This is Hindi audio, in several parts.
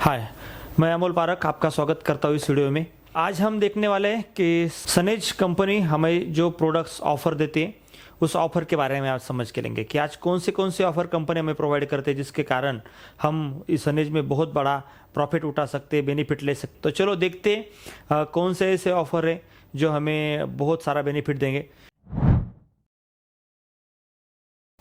हाय, मैं अमोल पारक आपका स्वागत करता हूँ इस वीडियो में। आज हम देखने वाले हैं कि सनेज कंपनी हमें जो प्रोडक्ट्स ऑफर देती है उस ऑफर के बारे में आज समझ के लेंगे कि आज कौन से ऑफर कंपनी हमें प्रोवाइड करते हैं जिसके कारण हम इस सनेज में बहुत बड़ा प्रॉफिट उठा सकते हैं, बेनिफिट ले सकते। तो चलो देखते हैं कौन से ऐसे ऑफर है जो हमें बहुत सारा बेनिफिट देंगे।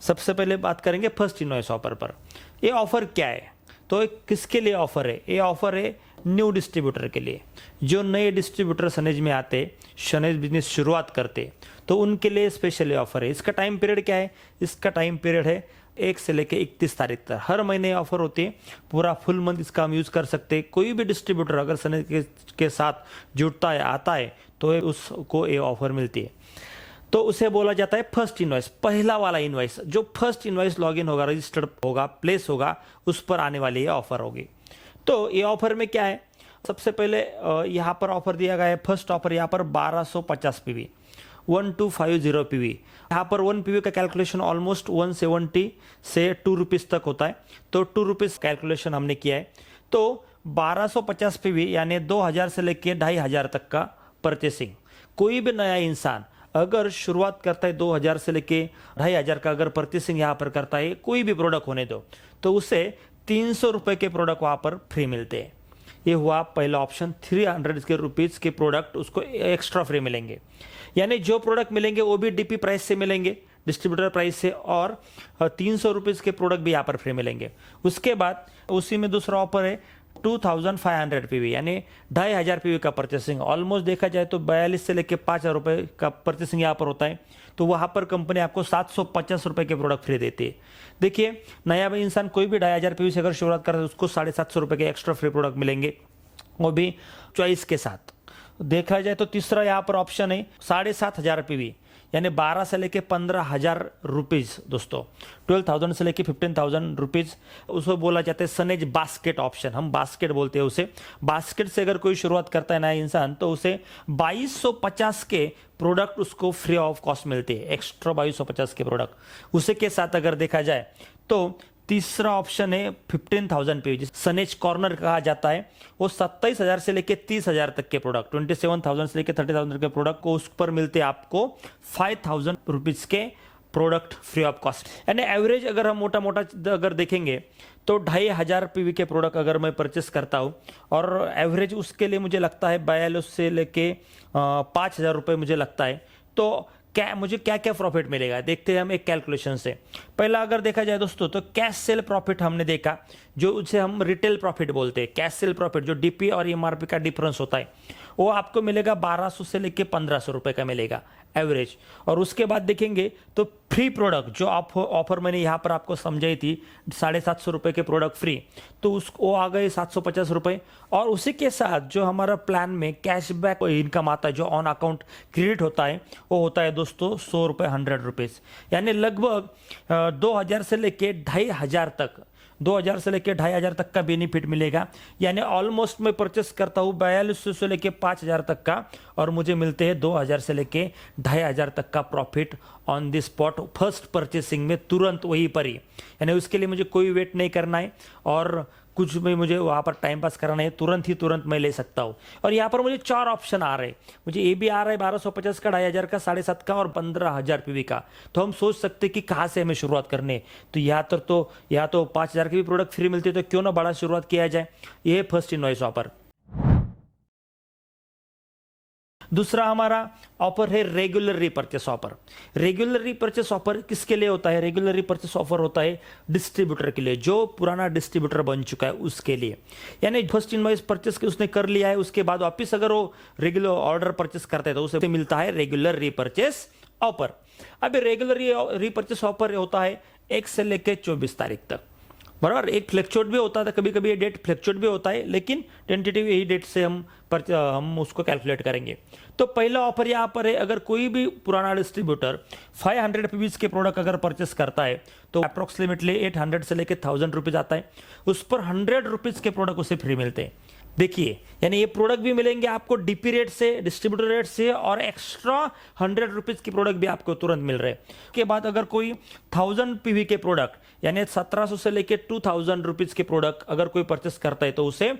सबसे पहले बात करेंगे फर्स्ट इनवॉइस ऑफर पर। ये ऑफर क्या है, तो ये किसके लिए ऑफर है? ये ऑफर है न्यू डिस्ट्रीब्यूटर के लिए। जो नए डिस्ट्रीब्यूटर सनेज में आते, सनेज बिजनेस शुरुआत करते, तो उनके लिए स्पेशली ऑफर है। इसका टाइम पीरियड क्या है? इसका टाइम पीरियड है 1 से लेकर 31 तारीख तक। हर महीने ऑफर होती है, पूरा फुल मंथ इसका हम यूज़ कर सकते हैं। कोई भी डिस्ट्रीब्यूटर अगर सनेज के साथ जुड़ता है, आता है, तो उसको ये ऑफर मिलती है। तो उसे बोला जाता है फर्स्ट इनवॉइस, पहला वाला इनवॉइस। जो फर्स्ट इनवॉइस लॉगिन होगा, रजिस्टर्ड होगा, प्लेस होगा, उस पर आने वाली ये ऑफर होगी। तो ये ऑफर में क्या है? सबसे पहले यहाँ पर ऑफर दिया गया है। फर्स्ट ऑफर यहाँ पर 1250 पीवी, 1250 पीवी। यहाँ पर 1 पीवी का कैलकुलेशन ऑलमोस्ट 170 से 2 रुपीज़ तक होता है। तो 2 रुपीज़ कैलकुलेशन हमने किया है। तो 1250 पीवी यानी 2000 से लेकर 2500 तक का परचेसिंग। कोई भी नया इंसान अगर शुरुआत करता है 2000 से लेके 2500 का अगर परचेसिंग यहाँ पर करता है, कोई भी प्रोडक्ट होने दो, तो उसे 300 रुपये के प्रोडक्ट वहाँ पर फ्री मिलते हैं। ये हुआ पहला ऑप्शन। 300 के रुपीज़ के प्रोडक्ट उसको एक्स्ट्रा फ्री मिलेंगे। यानी जो प्रोडक्ट मिलेंगे वो भी डीपी प्राइस से मिलेंगे, डिस्ट्रीब्यूटर प्राइस से, और 300 रुपीज़ के प्रोडक्ट भी यहाँ पर फ्री मिलेंगे। उसके बाद उसी में दूसरा ऑफर है 2500 पीवी यानी 2500 पीवी का परचेसिंग। ऑलमोस्ट देखा जाए तो 42 से लेकर 5000 रुपये का परचेसिंग यहाँ पर होता है। तो वहाँ पर कंपनी आपको 750 रुपये के प्रोडक्ट फ्री देती है। देखिए, नया भी इंसान कोई भी 2500 पीवी से अगर शुरुआत करता है, उसको 750 रुपये के एक्स्ट्रा फ्री प्रोडक्ट मिलेंगे, वो भी चॉइस के साथ। देखा जाए तो तीसरा यहाँ पर ऑप्शन है 7500 पीवी यानी 12 से लेके 15,000 रुपीज़। दोस्तों, 12,000 से लेके 15,000 रुपीज़, उसको बोला जाता है सनेज बास्केट ऑप्शन। हम बास्केट बोलते हैं उसे। बास्केट से अगर कोई शुरुआत करता है नया इंसान, तो उसे 2250 के प्रोडक्ट उसको फ्री ऑफ कॉस्ट मिलते हैं, एक्स्ट्रा 2250 के प्रोडक्ट। उसी के साथ अगर देखा जाए तो तीसरा ऑप्शन है 15,000 पीवी, सनेज कॉर्नर कहा जाता है। वो 27,000 से लेके 30,000 तक के प्रोडक्ट, 27,000 से लेके 30,000 के प्रोडक्ट को उस पर मिलते हैं आपको 5,000 रुपीज़ के प्रोडक्ट फ्री ऑफ कॉस्ट। यानी एवरेज अगर हम मोटा मोटा अगर देखेंगे तो 2500 पीवी के प्रोडक्ट अगर मैं परचेस करता हूँ, और एवरेज उसके लिए मुझे लगता है 42 से लेके 5,000 रुपये मुझे लगता है। तो मुझे क्या क्या प्रॉफिट मिलेगा, देखते हैं हम एक कैलकुलेशन से। पहला अगर देखा जाए दोस्तों, तो कैश सेल प्रॉफिट हमने देखा, जो उसे हम रिटेल प्रॉफिट बोलते हैं। कैश सेल प्रॉफिट जो डीपी और एमआरपी का डिफरेंस होता है, वो आपको मिलेगा 1200 से लेके 1500 रुपये का मिलेगा एवरेज। और उसके बाद देखेंगे तो फ्री प्रोडक्ट जो आप ऑफर मैंने यहाँ पर आपको समझाई थी, 750 रुपये के प्रोडक्ट फ्री, तो उसको आ गए 750 रुपये। और उसी के साथ जो हमारा प्लान में कैशबैक इनकम आता है, जो ऑन अकाउंट क्रेडिट होता है, वो होता है दोस्तों 100 रुपये, 100 रुपीज़। यानी लगभग 2000 से लेके 2500 तक, 2000 से लेकर 2500 तक का बेनिफिट मिलेगा। यानी ऑलमोस्ट मैं परचेस करता हूँ 4200 से लेकर 5000 तक का, और मुझे मिलते हैं 2000 से लेकर 2500 तक का profit on the spot, first purchasing में, तुरंत वहीं पर ही। यानी उसके लिए मुझे कोई वेट नहीं करना है और कुछ भी मुझे वहाँ पर टाइम पास कराना है, तुरंत मैं ले सकता हूँ। और यहाँ पर मुझे 4 ऑप्शन आ रहे हैं। मुझे ये भी आ रहा है 1250 का, 2500 का, 7,500 का और 15,000 पीवी का। तो हम सोच सकते हैं कि कहाँ से हमें शुरुआत करनी है। तो यहाँ तो 5,000 के भी प्रोडक्ट फ्री मिलते हैं, तो क्यों ना बड़ा शुरुआत किया जाए। ये है फर्स्ट इनवॉइस ऑफर। दूसरा हमारा ऑफर है रेगुलर रीपरचेस ऑफर। रेगुलर रीपरचेस ऑफर किसके लिए होता है? रेगुलर रीपरचेस ऑफर होता है डिस्ट्रीब्यूटर के लिए, जो पुराना डिस्ट्रीब्यूटर बन चुका है उसके लिए। यानी फर्स्ट इनवॉइस परचेस उसने कर लिया है, उसके बाद वापिस अगर वो रेगुलर ऑर्डर परचेस करता है तो उसे मिलता है रेगुलर रीपरचेस ऑफर। अब रेगुलर रीपरचेस ऑफर होता है 1 से लेकर 24 तारीख तक, बराबर। एक फ्लैक्चुएट भी होता था, कभी कभी ये डेट फ्लैक्चुएट भी होता है, लेकिन टेंटेटिव यही डेट से हम उसको कैलकुलेट करेंगे। तो पहला ऑफर यहाँ पर है, अगर कोई भी पुराना डिस्ट्रीब्यूटर 500 पीवीज के प्रोडक्ट अगर परचेस करता है, तो अप्रोक्सीमेटली 800 से लेकर 1000 रुपीज़ आता है। उस पर 100 रुपीज़ के प्रोडक्ट उसे फ्री मिलते हैं। देखिए, यानी ये प्रोडक्ट भी मिलेंगे आपको डीपी रेट से, डिस्ट्रीब्यूटर रेट से, और एक्स्ट्रा 100 रुपीज की प्रोडक्ट भी आपको तुरंत मिल रहे हैं। के बाद अगर कोई 1000 पीवी के प्रोडक्ट यानी 1700 से लेके 2000 रुपीज के प्रोडक्ट अगर कोई परचेस करता है तो उसे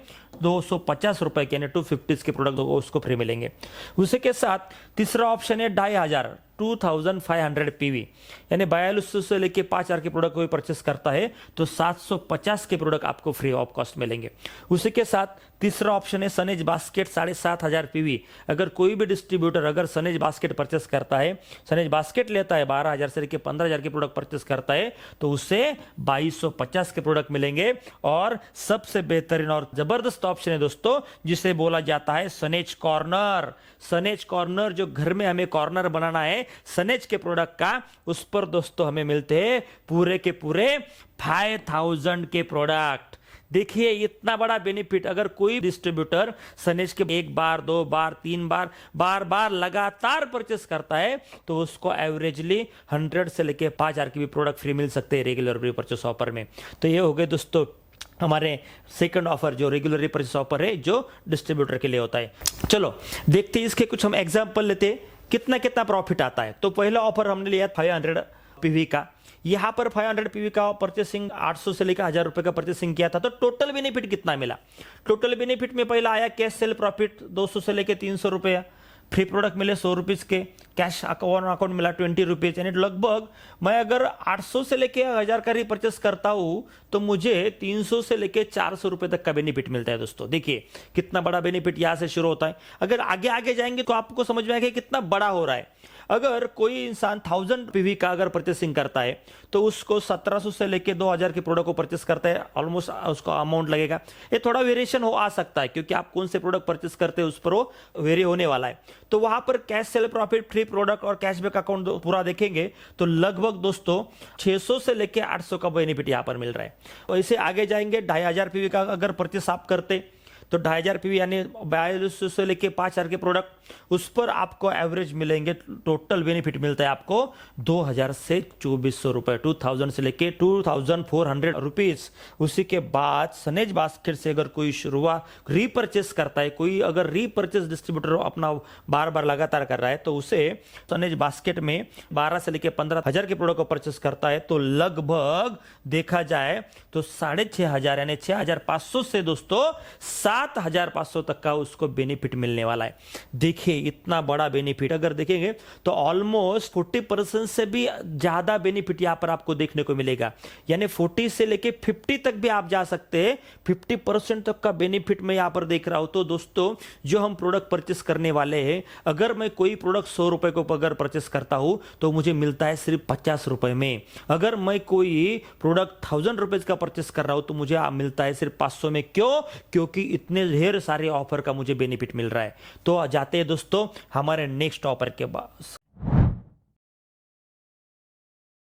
250 रुपए के यानी 250 के प्रोडक्ट उसको फ्री मिलेंगे। उसी के साथ तीसरा ऑप्शन है 2500 2500 पीवी यानी 4200 से लेके 5000 के प्रोडक्ट कोई परचेस करता है तो 750 के प्रोडक्ट आपको फ्री ऑफ कॉस्ट मिलेंगे। उसी के साथ तीसरा ऑप्शन है सनेज बास्केट 7500 पीवी। अगर कोई भी डिस्ट्रीब्यूटर अगर सनेज बास्केट परचेस करता है, सनेज बास्केट लेता है 12000 से लेके 15000 के प्रोडक्ट परचेस करता है तो उसे 2250 के प्रोडक्ट मिलेंगे। और सबसे बेहतरीन और जबरदस्त ऑप्शन है दोस्तों जिसे बोला जाता है सनेज कॉर्नर। सनेज कॉर्नर जो घर में हमें कॉर्नर बनाना है सनेज के प्रोडक्ट का, उस पर दोस्तों हमें मिलते हैं पूरे के पूरे 5000 के प्रोडक्ट। देखिए इतना बड़ा बेनिफिट, अगर कोई डिस्ट्रीब्यूटर सनेज के एक बार, दो बार, तीन बार, बार बार लगातार परचेस करता है तो उसको एवरेजली 100 से लेके 5000 की भी प्रोडक्ट फ्री मिल सकते हैं रेगुलर प्री परचेस ऑफर में। तो ये हो गए दोस्तों हमारे सेकंड ऑफर जो रेगुलर परचेस ऑफर है जो डिस्ट्रीब्यूटर के लिए होता है। चलो देखते हैं इसके कुछ हम एग्जांपल लेते हैं कितना कितना प्रॉफिट आता है। तो पहला ऑफर हमने लिया 500 पीवी का। यहां पर 500 पीवी का परचेसिंग 800 से लेकर 1000 रुपए का परचेसिंग किया था तो टोटल बेनिफिट कितना मिला। टोटल बेनिफिट में पहला आया कैश सेल प्रॉफिट 200 से लेकर 300 रुपया, फ्री प्रोडक्ट मिले 100 रुपीज के, कैश अकाउंट मिला 20 रुपीज, यानी लगभग मैं अगर 800 से लेके 1000 का रिपर्चेस करता हूं तो मुझे 300 से लेके 400 रुपए तक का बेनिफिट मिलता है। दोस्तों देखिए कितना बड़ा बेनिफिट यहां से शुरू होता है। अगर आगे आगे जाएंगे तो आपको समझ में आएगा कितना बड़ा हो रहा है। अगर कोई इंसान 1000 पीवी का अगर परचेसिंग करता है तो उसको 1700 से लेके 2000 के प्रोडक्ट को परचेस करता है, ऑलमोस्ट उसका अमाउंट लगेगा। ये थोड़ा वेरिएशन आ सकता है क्योंकि आप कौन से प्रोडक्ट परचेस करते हैं उस पर वो वेरी होने वाला है। तो वहां पर cash sale profit, free product और कैशबैक अकाउंट पूरा देखेंगे तो लगभग दोस्तों 600 से लेके 800 का बेनिफिट यहां पर मिल रहा है। वैसे आगे जाएंगे 2500 पीवी का अगर परचेस आप करते तो 2500 पीवी यानी 4200 से लेके 5000 के प्रोडक्ट उस पर आपको एवरेज मिलेंगे। टोटल बेनिफिट मिलता है आपको 2000 से 2400 रुपए, 2000 से लेके 2400 रुपीज। उसी के बाद सनेज बास्केट से अगर कोई शुरुआत रीपरचेस करता है, कोई अगर रीपरचेस डिस्ट्रीब्यूटर अपना बार बार लगातार कर रहा है तो उसे सनेज बास्केट में 12 से लेके 15000 के प्रोडक्ट को परचेस करता है तो लगभग देखा जाए तो 6500 यानी 6500 से दोस्तों 7500 तक का उसको बेनिफिट मिलने वाला है। देखिए इतना बड़ा बेनिफिट अगर देखेंगे तो ऑलमोस्ट 40% से भी ज्यादा बेनिफिट यहां पर आपको देखने को मिलेगा। यानी 40 से लेके 50 तक भी आप जा सकते हैं। 50% तक का बेनिफिट मैं यहां पर देख रहा हूं। तो दोस्तों जो हम प्रोडक्ट परचेस करने वाले हैं, अगर मैं कोई प्रोडक्ट 100 रुपए को अगर परचेस करता हूं तो मुझे मिलता है सिर्फ 50 रुपए में। अगर मैं कोई प्रोडक्ट 1000 रुपीज का परचेस कर रहा हूं तो मुझे मिलता है सिर्फ 500 में। क्यों? क्योंकि इतने ढेर सारे ऑफर का मुझे बेनिफिट मिल रहा है। तो जाते हैं दोस्तों हमारे नेक्स्ट ऑफर के पास।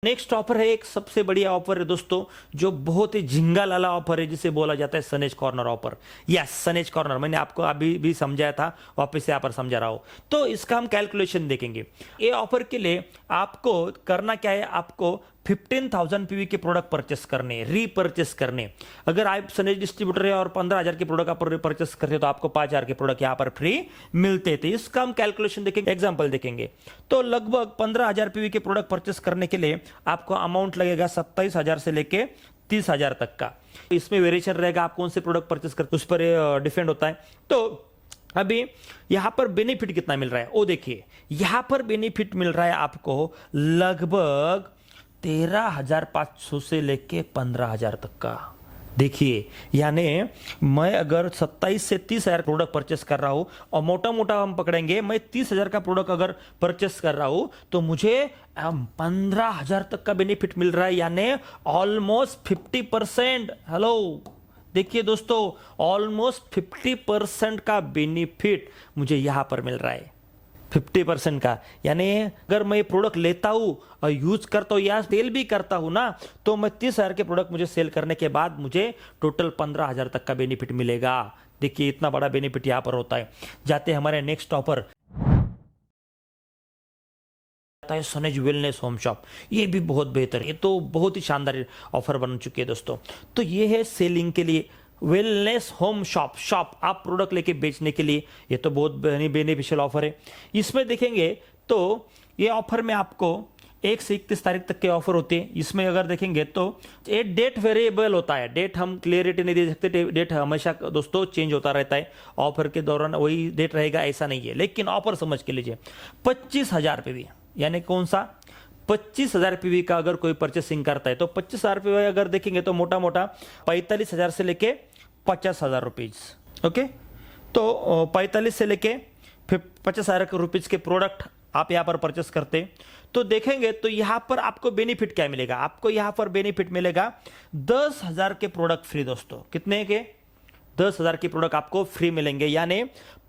नेक्स्ट ऑफर है एक सबसे बढ़िया ऑफर है दोस्तों जो बहुत ही झिंगा लाला ऑफर है जिसे बोला जाता है सनेज कॉर्नर ऑफर। यस सनेज कॉर्नर मैंने आपको अभी भी समझाया था, वापस से यहाँ पर समझा रहा हूं। तो इसका हम कैलकुलेशन देखेंगे। ये ऑफर के लिए आपको करना क्या है, आपको 15,000 पीवी के प्रोडक्ट परचेस करने, रीपरचेस करने। अगर आप सनेज डिस्ट्रीब्यूटर है और 15,000 के प्रोडक्ट आप परचेस करते हो तो आपको 5,000 के प्रोडक्ट यहां पर फ्री मिलते थे। इसका हम कैलकुलेशन देखेंगे, एग्जांपल देखेंगे। तो लगभग 15,000 पीवी के प्रोडक्ट परचेस करने के लिए आपको अमाउंट लगेगा 27,000 से लेके 30,000 तक का। इसमें वेरिएशन रहेगा, आप कौन से प्रोडक्ट परचेस करते उस पर डिपेंड होता है। तो अभी यहां पर बेनिफिट कितना मिल रहा है वो देखिए। यहां पर बेनिफिट मिल रहा है आपको लगभग 13,500 से लेके 15,000 तक का। देखिए यानी मैं अगर 27 से 30,000 प्रोडक्ट परचेस कर रहा हूं और मोटा मोटा हम पकड़ेंगे मैं 30,000 का प्रोडक्ट अगर परचेस कर रहा हूं तो मुझे 15,000 तक का बेनिफिट मिल रहा है, यानी ऑलमोस्ट 50%। हेलो देखिए दोस्तों ऑलमोस्ट 50% का बेनिफिट मुझे यहां पर मिल रहा है, 50% का। यानी अगर मैं प्रोडक्ट लेता हूं और यूज करता हूं या सेल भी करता हूं ना तो मैं 30,000 के प्रोडक्ट मुझे सेल करने के बाद मुझे टोटल 15,000 तक का बेनिफिट मिलेगा। देखिए इतना बड़ा बेनिफिट यहां पर होता है। जाते हैं हमारे नेक्स्ट ऑफर, सनेज वेलनेस होम शॉप। ये भी बहुत बेहतर है, ये तो बहुत ही शानदार ऑफर बन चुकी है दोस्तों। तो ये है सेलिंग के लिए वेलनेस होम शॉप आप प्रोडक्ट लेके बेचने के लिए, ये तो बहुत बेनिफिशियल ऑफर है। इसमें देखेंगे तो ये ऑफर में आपको 1 से 31 तारीख तक के ऑफर होते हैं। इसमें अगर देखेंगे तो ये डेट वेरिएबल होता है, डेट हम क्लियरिटी नहीं दे सकते, डेट हमेशा दोस्तों चेंज होता रहता है। ऑफर के दौरान वही डेट रहेगा ऐसा नहीं है, लेकिन ऑफर समझ के लीजिए 25,000 पीवी, यानी कौन सा 25,000 पीवी का अगर कोई परचेसिंग करता है तो 25,000 पीवी अगर देखेंगे तो मोटा मोटा 45,000 से लेके 50,000 रुपीज। ओके, तो 45 से लेके 50,000 रुपीज के प्रोडक्ट आप यहां पर परचेस करते तो देखेंगे तो यहां पर आपको बेनिफिट क्या मिलेगा, आपको यहां पर बेनिफिट मिलेगा 10,000 के प्रोडक्ट फ्री दोस्तों। कितने के 10,000 के प्रोडक्ट आपको फ्री मिलेंगे, यानी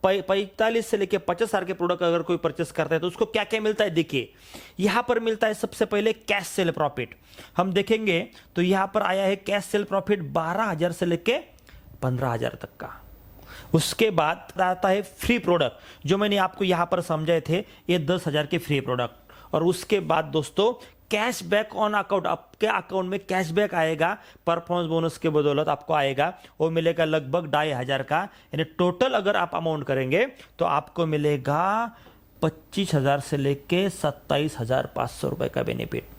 45 से लेके 50,000 के प्रोडक्ट अगर कोई परचेस करता है तो उसको क्या क्या मिलता है। देखिए यहां पर मिलता है सबसे पहले कैश सेल प्रॉफिट, हम देखेंगे तो यहां पर आया है कैश सेल प्रॉफिट 12,000 से लेके 15,000 तक का। उसके बाद आता है फ्री प्रोडक्ट, जो मैंने आपको यहां पर समझाए थे, ये 10,000 के फ्री प्रोडक्ट। और उसके बाद दोस्तों कैशबैक ऑन अकाउंट, आपके अकाउंट में कैशबैक आएगा परफॉर्मेंस बोनस के बदौलत आपको आएगा, वो मिलेगा लगभग 2,500 का, यानी टोटल अगर आप अमाउंट करेंगे तो आपको मिलेगा 25,000 से लेके 27,500 रुपए का बेनिफिट।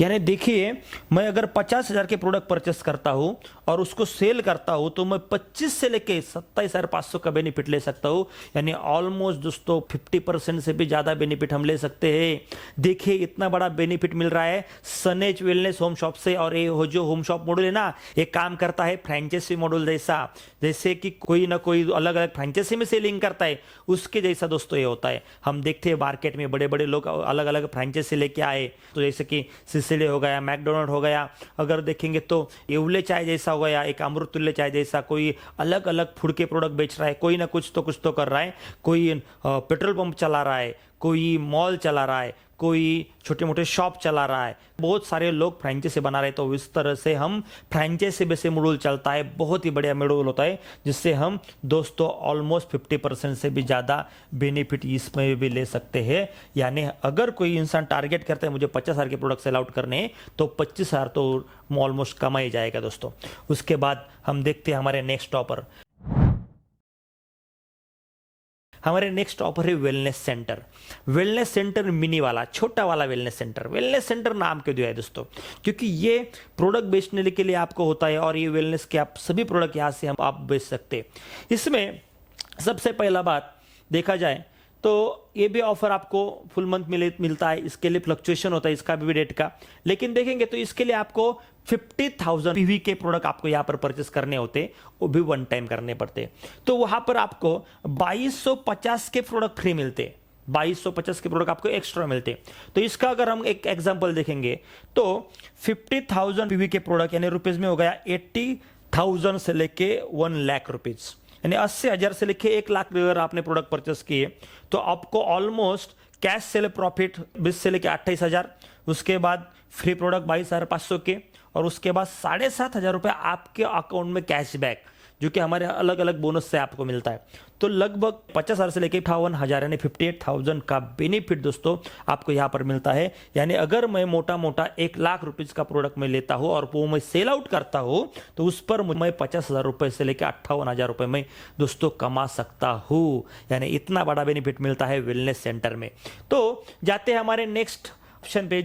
यानी देखिए मैं अगर 50,000 के प्रोडक्ट परचेस करता हूं और उसको सेल करता हूं तो मैं 25 से लेके 27,500 का बेनिफिट ले सकता हूं, यानी ऑलमोस्ट दोस्तों 50% से भी ज्यादा बेनिफिट हम ले सकते हैं। देखिए इतना बड़ा बेनिफिट मिल रहा है सनेज वेलनेस होम शॉप से। और ये जो होम शॉप मॉडल है ना, ये काम करता है फ्रेंचाइजी मॉडल जैसा, जैसे कि कोई ना कोई अलग अलग फ्रेंचाइजी में सेलिंग करता है उसके जैसा दोस्तों ये होता है। हम देखते हैं मार्केट में बड़े बड़े लोग अलग अलग फ्रेंचाइजी लेके आए, तो जैसे कि सिसिली हो गया, मैकडोनल्ड हो गया, अगर देखेंगे तो येवले चाय जैसा हो गया, एक अमृतुल्य चाय जैसा, कोई अलग अलग फूड के प्रोडक्ट बेच रहा है, कोई ना कुछ तो कर रहा है, कोई पेट्रोल पंप चला रहा है, कोई मॉल चला रहा है, कोई छोटे मोटे शॉप चला रहा है, बहुत सारे लोग फ्रेंचाइजी बना रहे हैं। तो इस तरह से हम फ्रेंचाइजी बेसे मॉडल चलता है, बहुत ही बढ़िया मॉडल होता है, जिससे हम दोस्तों ऑलमोस्ट 50% से भी ज़्यादा बेनिफिट इसमें भी ले सकते हैं। यानी अगर कोई इंसान टारगेट करता है मुझे 50,000 के प्रोडक्ट सेल आउट करने हैं तो 25,000 तो ऑलमोस्ट कमा ही जाएगा दोस्तों। उसके बाद हम देखते हैं हमारे नेक्स्ट ऑफर, हमारे नेक्स्ट ऑफर है wellness centre. Wellness centre mini वाला, छोटा वाला वेलनेस सेंटर। वेलनेस सेंटर नाम क्यों दिया है दोस्तों, क्योंकि ये प्रोडक्ट बेचने के लिए आपको होता है और ये वेलनेस के आप सभी प्रोडक्ट यहां से हम आप बेच सकते हैं। इसमें सबसे पहला बात देखा जाए तो ये भी ऑफर आपको फुल मंथ मिलता है, इसके लिए फ्लक्चुएशन होता है इसका भी डेट का, लेकिन देखेंगे तो इसके लिए आपको 50,000 पीवी के प्रोडक्ट आपको यहां पर परचेस करने होते, वो भी वन टाइम करने पड़ते। तो वहां पर आपको 2250 के प्रोडक्ट फ्री मिलते, 2250 के प्रोडक्ट आपको एक्स्ट्रा मिलते। तो इसका अगर हम एक एग्जांपल देखेंगे तो 50,000 पीवी के प्रोडक्ट यानी रुपीज में हो गया 80,000 से लेके 1 लाख रुपीज, यानी 80,000 से लेके 1 लाख अगर आपने प्रोडक्ट परचेस किए तो आपको ऑलमोस्ट कैश सेल प्रॉफिट 20 से लेके 28,000, उसके बाद फ्री प्रोडक्ट 22,500 के, और उसके बाद 7,500 रुपए आपके अकाउंट में कैशबैक, जो कि हमारे अलग अलग बोनस से आपको मिलता है। तो लगभग 50,000 से लेके 58,000 यानी 58,000 का बेनिफिट दोस्तों आपको यहां पर मिलता है। यानी अगर मैं मोटा मोटा 1 लाख रुपीज का प्रोडक्ट में लेता हूं और वो मैं सेल आउट करता हूं तो उस पर मैं 50,000 रुपए से लेकर 58,000 रुपए में दोस्तों कमा सकता हूं। यानी इतना बड़ा बेनिफिट मिलता है वेलनेस सेंटर में। तो जाते हैं हमारे नेक्स्ट ऑप्शन पे,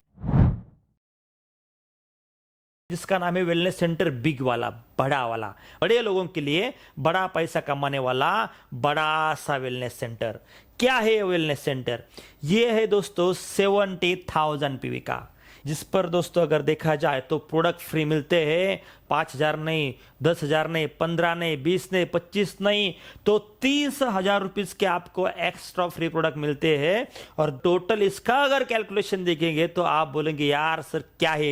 जिसका नाम है वेलनेस सेंटर बिग वाला, बड़ा वाला, बड़े लोगों के लिए बड़ा पैसा कमाने वाला बड़ा सा वेलनेस सेंटर। क्या है ये वेलनेस सेंटर? ये है दोस्तों 70,000 पीवी का, जिस पर दोस्तों अगर देखा जाए तो प्रोडक्ट फ्री मिलते हैं 5,000 नहीं, 10,000 नहीं, 15 नहीं, 20 नहीं, 25 नहीं, तो 30,000 रुपीज के आपको एक्स्ट्रा फ्री प्रोडक्ट मिलते हैं। और टोटल इसका अगर कैलकुलेशन देखेंगे तो आप बोलेंगे यार सर क्या है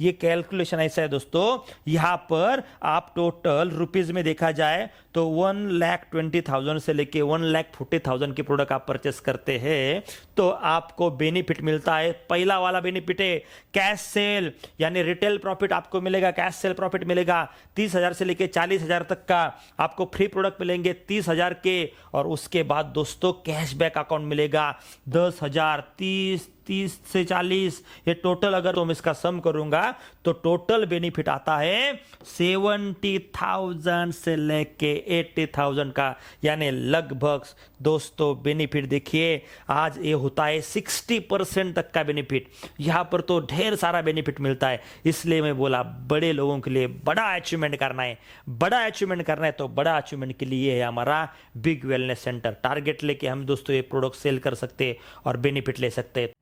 ये कैलकुलेशन ऐसा है दोस्तों, यहां पर आप टोटल रुपीज में देखा जाए तो 1,20,000 से लेके 1,40,000 के प्रोडक्ट आप परचेस करते हैं तो आपको बेनिफिट मिलता है। पहला वाला बेनिफिट है कैश सेल, यानी रिटेल प्रॉफिट आपको मिलेगा, कैश सेल प्रॉफिट मिलेगा 30,000 से लेके 40,000 तक का, आपको फ्री प्रोडक्ट मिलेंगे 30,000 के, और उसके बाद दोस्तों कैशबैक अकाउंट मिलेगा 10,000, 30, 30 से 40, ये टोटल अगर तुम इसका सम करूंगा तो टोटल बेनिफिट आता है 70,000 से लेके 80,000 का, यानी लगभग दोस्तों बेनिफिट देखिए आज ये होता है 60% तक का बेनिफिट। यहां पर तो ढेर सारा बेनिफिट मिलता है, इसलिए मैं बोला बड़े लोगों के लिए बड़ा अचीवमेंट करना है, बड़ा अचीवमेंट करना है तो बड़ा अचीवमेंट के लिए है हमारा बिग वेलनेस सेंटर। टारगेट लेके हम दोस्तों ये प्रोडक्ट सेल कर सकते हैं और बेनिफिट ले सकते हैं।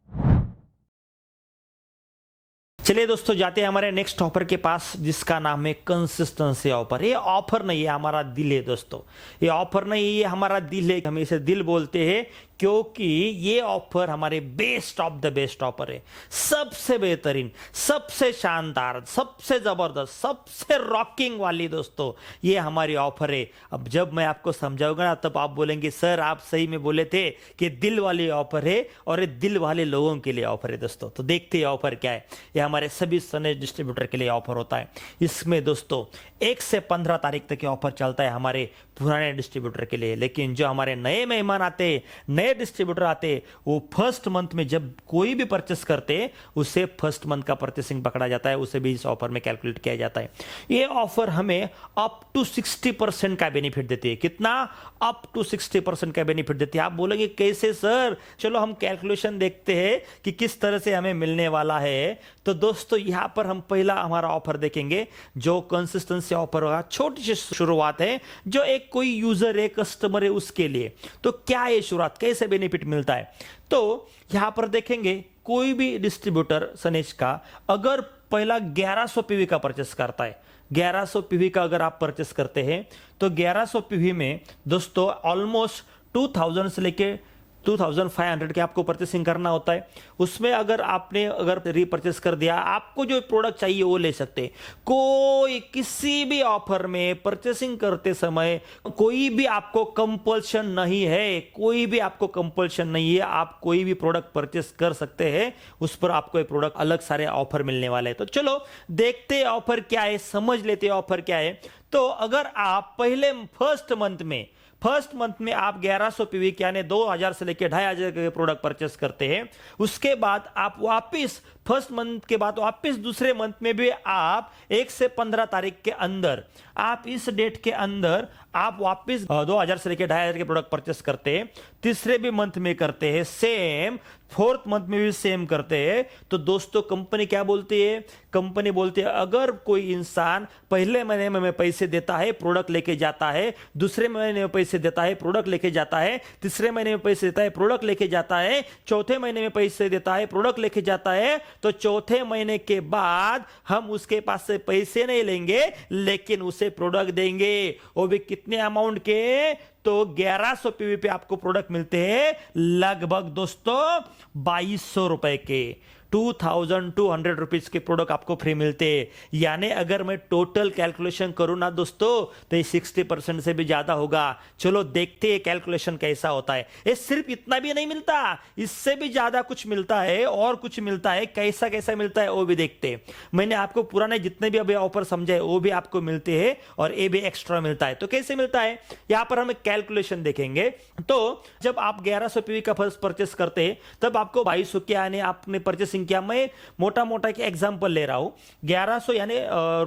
चलिए दोस्तों जाते हैं हमारे नेक्स्ट ऑफर के पास, जिसका नाम है कंसिस्टेंसी ऑफर। ये ऑफर नहीं है, हमारा दिल है दोस्तों। ये ऑफर नहीं है, ये हमारा दिल है। हम इसे दिल बोलते हैं क्योंकि ये ऑफर हमारे best of the best offer है। सबसे बेहतरीन, सबसे शानदार, सबसे जबरदस्त, सबसे रॉकिंग वाली दोस्तों ये हमारी ऑफर है। अब जब मैं आपको समझाऊंगा ना तब आप बोलेंगे सर आप सही में बोले थे कि दिल वाली ऑफर है और ये दिल वाले लोगों के लिए ऑफर है दोस्तों। तो देखते हैं ऑफर क्या है। ये हमारे सभी सनेज डिस्ट्रीब्यूटर के लिए ऑफर होता है। इसमें दोस्तों 1 से 15 तारीख तक ये ऑफर चलता है हमारे पुराने डिस्ट्रीब्यूटर के लिए, लेकिन जो हमारे नए मेहमान आते, नए डिस्ट्रीब्यूटर आते, वो फर्स्ट मंथ में जब कोई भी परचेस करते उसे फर्स्ट मंथ का परचेसिंग पकड़ा जाता है, उसे भी इस ऑफर में कैलकुलेट किया जाता है। ये ऑफर हमें अप टू 60% का बेनिफिट देती है। कितना? अप टू 60% का बेनिफिट देती है। आप बोलेंगे कैसे सर? चलो हम कैलकुलेशन देखते हैं कि किस तरह से हमें मिलने वाला है। तो दोस्तों यहां पर हम पहला हमारा ऑफर देखेंगे जो कंसिस्टेंसी ऑफर होगा। छोटी सी शुरुआत है, जो एक कोई यूजर है, कस्टमर है, उसके लिए। तो क्या है शुरुआत, कैसे बेनिफिट मिलता है? तो यहां पर देखेंगे कोई भी डिस्ट्रीब्यूटर सनेज का अगर पहला 1100 पीवी का परचेस करता है, 1100 पीवी का अगर आप परचेस करते हैं तो 1100 पीवी में दोस्तों ऑलमोस्ट 2000 से लेके 2500 के आपको परचेसिंग करना होता है। उसमें अगर आपने रीपरचेस कर दिया, आपको जो प्रोडक्ट चाहिए वो ले सकते हैं। कोई किसी भी ऑफर में परचेसिंग करते समय कोई भी आपको कंपल्शन नहीं है, कोई भी आपको कंपल्शन नहीं है। आप कोई भी प्रोडक्ट परचेस कर सकते हैं, उस पर आपको एक प्रोडक्ट अलग सारे ऑफर मिलने वाले हैं। तो चलो देखते हैं ऑफर क्या है, समझ लेते हैं ऑफर क्या है। तो अगर आप पहले फर्स्ट मंथ में आप 1100 पीवी यानी 2000 से लेकर 2500 के प्रोडक्ट परचेस करते हैं, उसके बाद आप वापस फर्स्ट मंथ के बाद वापस दूसरे मंथ में भी आप 1 से 15 तारीख के अंदर, आप इस डेट के अंदर आप वापस 2000 से लेकर 2500 के प्रोडक्ट परचेस करते हैं, तीसरे भी मंथ में करते हैं सेम, फोर्थ मंथ में भी सेम करते हैं। तो दोस्तों कंपनी क्या बोलती है? कंपनी बोलती है अगर कोई इंसान पहले महीने में पैसे देता है, प्रोडक्ट लेके जाता है, दूसरे महीने में पैसे देता है, प्रोडक्ट लेके जाता है, तीसरे महीने में पैसे देता है, प्रोडक्ट लेके जाता है, चौथे महीने में पैसे देता है, प्रोडक्ट लेके जाता है, तो चौथे महीने के बाद हम उसके पास से पैसे नहीं लेंगे लेकिन उसे प्रोडक्ट देंगे। वो भी कितने अमाउंट के? तो 1100 पीवी पे आपको प्रोडक्ट मिलते हैं लगभग दोस्तों 2200 रुपए के, 2200 रुपीज के प्रोडक्ट आपको फ्री मिलते हैं। यानी अगर मैं टोटल कैलकुलेशन करूं ना दोस्तों तो ये 60% से भी ज्यादा होगा। चलो देखते हैं कैलकुलेशन कैसा होता है। ये सिर्फ इतना भी नहीं मिलता, इससे भी ज्यादा कुछ मिलता है और कुछ मिलता है। कैसा कैसा मिलता है वो भी देखते हैं। मैंने आपको पुराने जितने भी अभी ऑफर समझाए वो भी आपको मिलते हैं और ये भी एक्स्ट्रा मिलता है। तो कैसे मिलता है यहां पर हम कैलकुलेशन देखेंगे। तो जब आप 1100 पीवी का फर्स्ट परचेस करते हैं तब आपको 2200 के यानी आपने परचेसिंग क्या, मैं मोटा मोटा एक एग्जांपल ले रहा हूं, 1100 यानी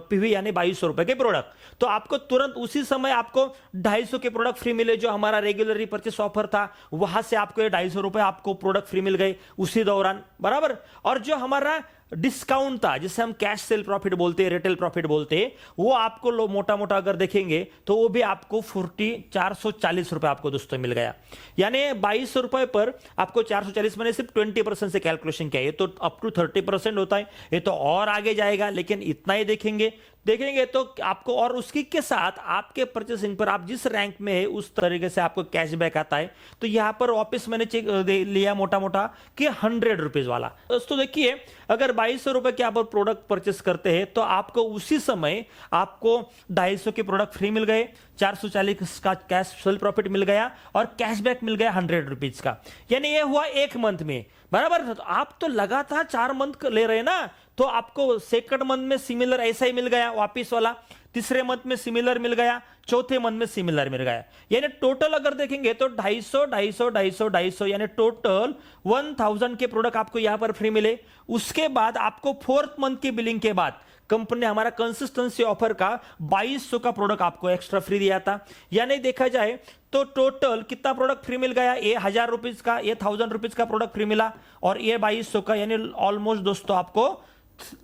पीवी यानी 2200 रुपए के प्रोडक्ट, तो आपको तुरंत उसी समय आपको 250 के प्रोडक्ट फ्री मिले। जो हमारा रेगुलर परचेस ऑफर था वहां से आपको 250 रुपए आपको प्रोडक्ट फ्री मिल गए उसी दौरान, बराबर। और जो हमारा डिस्काउंट था जिसे हम कैश सेल प्रॉफिट बोलते हैं, रिटेल प्रॉफिट बोलते हैं, वो आपको लो मोटा मोटा अगर देखेंगे तो वो भी आपको 440 रुपए आपको दोस्तों मिल गया। यानी 2200 रुपए पर आपको 440, मैंने सिर्फ 20% से कैलकुलेशन किया है, तो अप टू 30% होता है। ये तो और आगे जाएगा लेकिन इतना ही देखेंगे तो आपको, और उसकी के साथ आपके परचेसिंग पर आप जिस रैंक में है उस तरीके से आपको कैशबैक आता है। तो यहां पर वापस मैंने चेक लिया मोटा मोटा कि 100 रुपीज वाला। दोस्तों देखिए अगर 2200 रुपए के आप प्रोडक्ट परचेस करते हैं तो आपको उसी समय आपको 250 के प्रोडक्ट फ्री मिल गए, 440 का कैश सेल प्रॉफिट मिल गया और कैशबैक मिल गया 100 रुपीज का। यानी ये हुआ एक मंथ में, बराबर। तो आप तो लगातार 4 मंथ ले रहे हैं ना, तो आपको सेकंड मंथ में सिमिलर ऐसा ही मिल गया वापिस वाला। तीसरे मंथ में सिमिलर मिल गया, चौथे मंथ में सिमिलर मिल गया, यानी टोटल अगर देखेंगे तो 250 यानी टोटल 1000 के प्रोडक्ट आपको यहां पर फ्री मिले। उसके बाद आपको फोर्थ मंथ की बिलिंग के बाद कंपनी ने हमारा कंसिस्टेंसी ऑफर का 2200 का प्रोडक्ट आपको एक्स्ट्रा फ्री दिया था। यानी देखा जाए तो टोटल कितना प्रोडक्ट फ्री मिल गया, ये 1000 रुपीज का, ये 1000 रुपीज का प्रोडक्ट फ्री मिला और ये 2200 का, यानी ऑलमोस्ट दोस्तों आपको